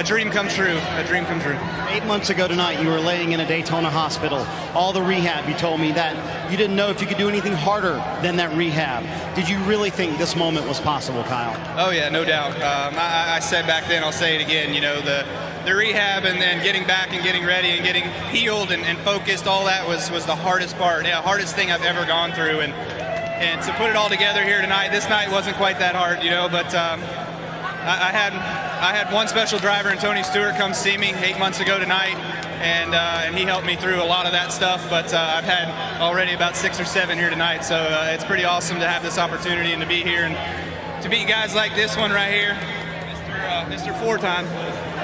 dream come true. A dream come true. 8 months ago tonight, you were laying in a Daytona hospital. All the rehab, you told me that you didn't know if you could do anything harder than that rehab. Did you really think this moment was possible, Kyle? Oh yeah, no doubt. I said back then, I'll say it again, you know, the rehab and then getting back and getting ready and getting healed and focused, all that was the hardest part. Yeah, hardest thing I've ever gone through. And to put it all together here tonight, this night wasn't quite that hard, you know, but I had one special driver in Tony Stewart come see me 8 months ago tonight, and he helped me through a lot of that stuff. But I've had already about 6 or 7 here tonight, so it's pretty awesome to have this opportunity and to be here and to beat guys like this one right here, Mr. 4-time.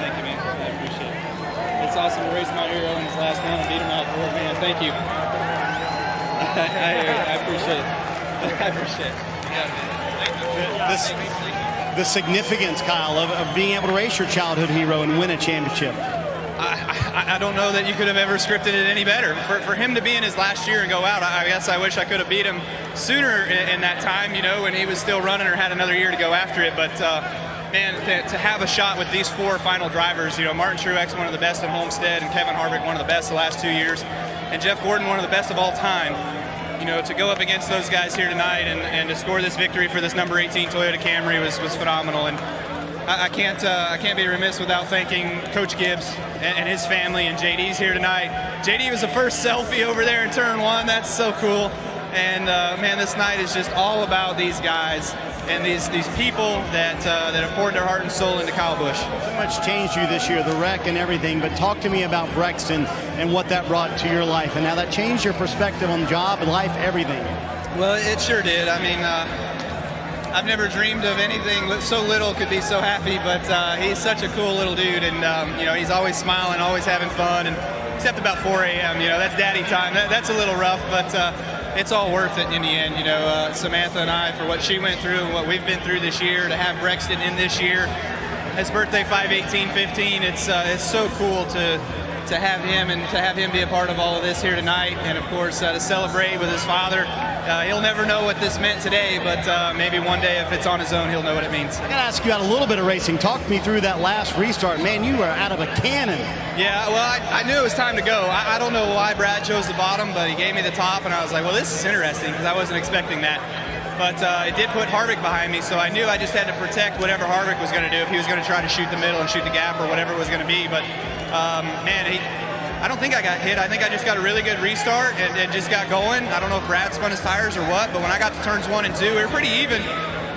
Thank you, man. I appreciate it. It's awesome to race my hero in his last round and beat him out for it, man. Thank you. I appreciate it. I appreciate it. Yeah, the significance, Kyle, of being able to race your childhood hero and win a championship. I don't know that you could have ever scripted it any better. For him to be in his last year and go out, I guess I wish I could have beat him sooner in that time, you know, when he was still running or had another year to go after it. But, man, to have a shot with these 4 final drivers, you know, Martin Truex, one of the best at Homestead, and Kevin Harvick, one of the best the last 2 years, and Jeff Gordon, one of the best of all time. You know, to go up against those guys here tonight and to score this victory for this number 18 Toyota Camry was phenomenal. And I can't be remiss without thanking Coach Gibbs and his family, and JD's here tonight. JD was the first selfie over there in turn 1. That's so cool. And man, this night is just all about these guys and these people that have poured their heart and soul into Kyle Busch. So much changed you this year, the wreck and everything, but talk to me about Brexton and what that brought to your life and how that changed your perspective on job, life, everything. Well, it sure did. I mean, I've never dreamed of anything so little could be so happy, but he's such a cool little dude, and you know, he's always smiling, always having fun, and except about 4 a.m., you know, that's daddy time. That's a little rough, but it's all worth it in the end. You know, Samantha and I, for what she went through and what we've been through this year, to have Brexton in this year, his birthday 5/18/15. It's so cool to have him and to have him be a part of all of this here tonight, and of course to celebrate with his father. He'll never know what this meant today, but maybe one day if it's on his own, he'll know what it means. I gotta ask you out a little bit of racing. Talk me through that last restart. Man, you were out of a cannon. Yeah, well, I knew it was time to go. I don't know why Brad chose the bottom, but he gave me the top, and I was like, well, this is interesting because I wasn't expecting that. But it did put Harvick behind me, so I knew I just had to protect whatever Harvick was going to do if he was going to try to shoot the middle and shoot the gap or whatever it was going to be. But, man, I don't think I got hit. I think I just got a really good restart and just got going. I don't know if Brad spun his tires or what, but when I got to turns 1 and 2, we were pretty even.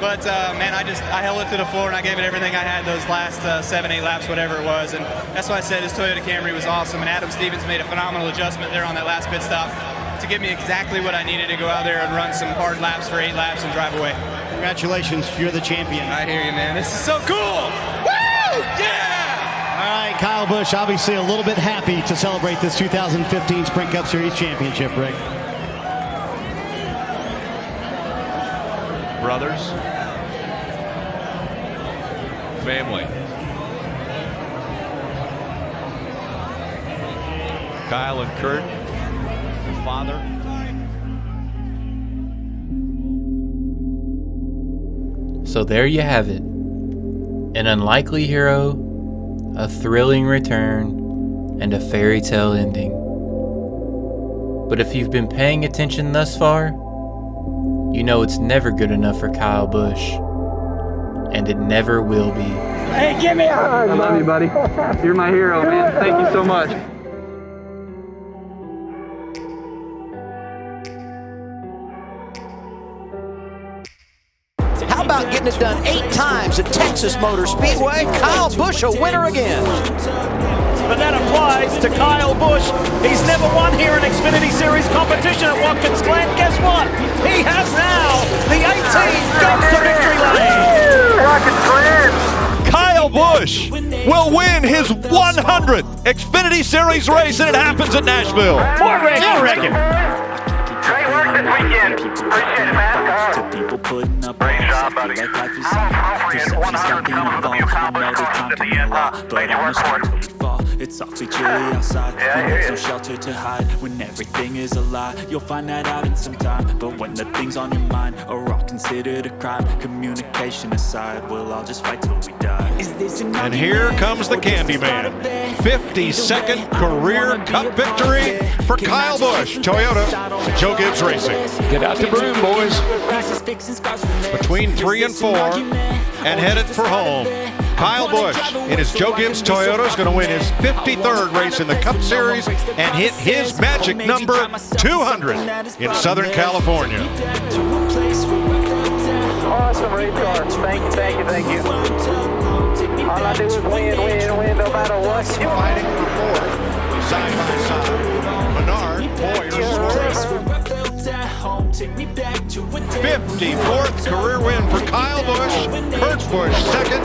But, man, I held it to the floor, and I gave it everything I had those last 7-8 laps, whatever it was. And that's why I said this Toyota Camry was awesome, and Adam Stevens made a phenomenal adjustment there on that last pit stop to give me exactly what I needed to go out there and run some hard laps for 8 laps and drive away. Congratulations, you're the champion. I hear you, man. This is so cool. Woo! Yeah! All right, Kyle Busch, obviously a little bit happy to celebrate this 2015 Sprint Cup Series championship, Rick. Brothers. Family. Kyle and Kurt. Father. So there you have it. An unlikely hero, a thrilling return, and a fairy tale ending. But if you've been paying attention thus far, you know it's never good enough for Kyle Busch. And it never will be. Hey, give me a hug! I love you, buddy. You're my hero, man. Thank you so much. How about getting it done 8 times at Texas Motor Speedway? Kyle Busch a winner again. But that applies to Kyle Busch. He's never won here in Xfinity Series competition at Watkins Glen. Guess what? He has now. The 18 goes to victory lane. Watkins Glen. Kyle Busch will win his 100th Xfinity Series race, and it happens at Nashville. More Rick, I reckon. Great work this weekend. Appreciate it, man. People putting up great job, buddy. Like life is easy. 100 coming from you, Kyle Busch, coming to the end. Thank you, work hard. It's awfully chilly outside. When there's no shelter to hide. When everything is a lie, you'll find that out in some time. But when the things on your mind are all considered a crime, communication aside, we'll all just fight till we die. And here comes the Candyman. 52nd career Cup victory for Kyle Busch, Toyota, Joe Gibbs Racing. Get out the broom, boys. Between 3 and 4 and headed for home. Kyle Busch in his Joe Gibbs Toyota is going to win his 53rd race in the Cup Series and hit his magic number 200 in Southern California. Awesome race car. Thank you. All I do is win no matter what. Fighting for 4th, side by side. Menard, Boyer, 54th career win for Kyle Busch. Kurt Busch second.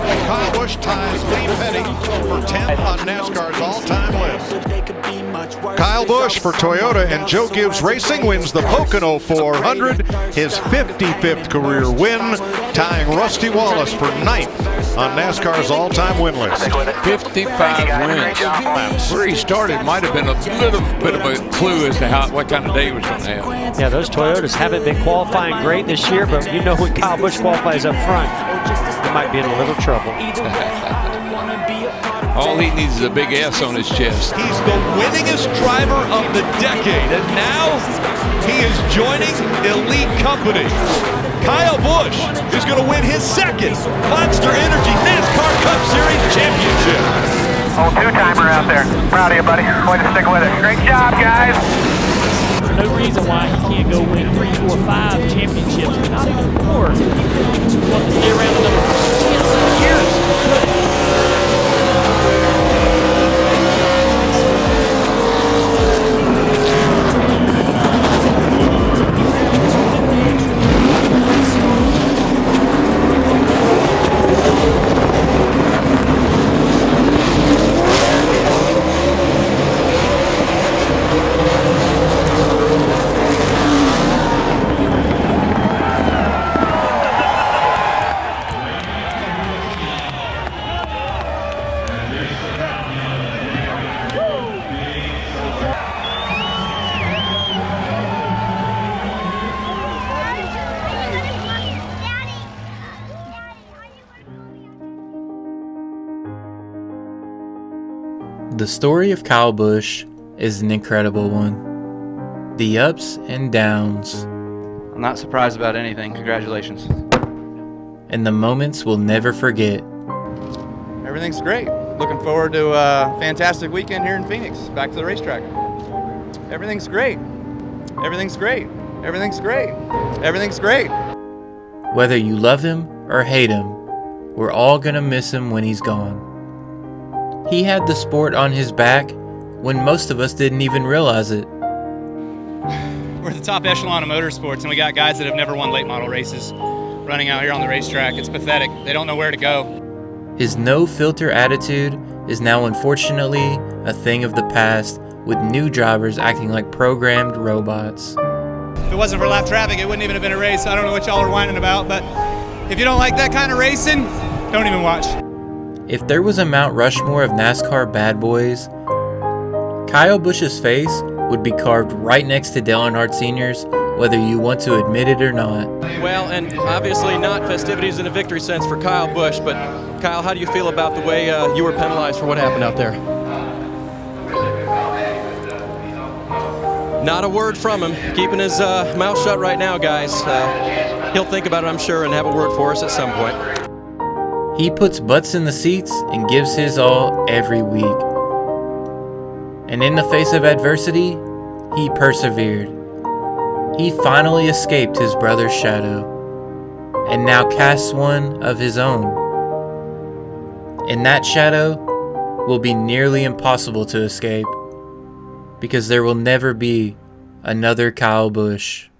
And Kyle Busch ties Lee Petty for 10th on NASCAR's all-time list. Kyle Busch for Toyota and Joe Gibbs Racing wins the Pocono 400, his 55th career win, tying Rusty Wallace for 9th on NASCAR's all-time win list. 55 wins. Where he started might have been a little bit of a clue as to what kind of day he was going to have. Yeah, those Toyotas haven't been qualifying great this year, but you know when Kyle Busch qualifies up front, he might be in a little trouble. All he needs is a big S on his chest. He's the winningest driver of the decade, and now he is joining elite company. Kyle Busch is going to win his 2nd Monster Energy NASCAR Cup Series championship. Oh, 2-timer out there. Proud of you, buddy. Way to stick with it. Great job, guys. There's no reason why he can't go win 3, 4, 5 championships, not even 4. Want to stay around another 10 years. The story of Kyle Busch is an incredible one. The ups and downs. I'm not surprised about anything. Congratulations. And the moments we'll never forget. Everything's great. Looking forward to a fantastic weekend here in Phoenix. Back to the racetrack. Everything's great. Everything's great. Everything's great. Everything's great. Whether you love him or hate him, we're all gonna miss him when he's gone. He had the sport on his back when most of us didn't even realize it. We're the top echelon of motorsports, and we got guys that have never won late model races running out here on the racetrack. It's pathetic. They don't know where to go. His no-filter attitude is now unfortunately a thing of the past, with new drivers acting like programmed robots. If it wasn't for lap traffic, it wouldn't even have been a race. I don't know what y'all are whining about, but if you don't like that kind of racing, don't even watch. If there was a Mount Rushmore of NASCAR bad boys, Kyle Busch's face would be carved right next to Dale Earnhardt Sr.'s, whether you want to admit it or not. Well, and obviously not festivities in a victory sense for Kyle Busch, but Kyle, how do you feel about the way you were penalized for what happened out there? Not a word from him. Keeping his mouth shut right now, guys. He'll think about it, I'm sure, and have a word for us at some point. He puts butts in the seats and gives his all every week. And in the face of adversity, he persevered. He finally escaped his brother's shadow, and now casts one of his own. And that shadow will be nearly impossible to escape, because there will never be another Kyle Busch.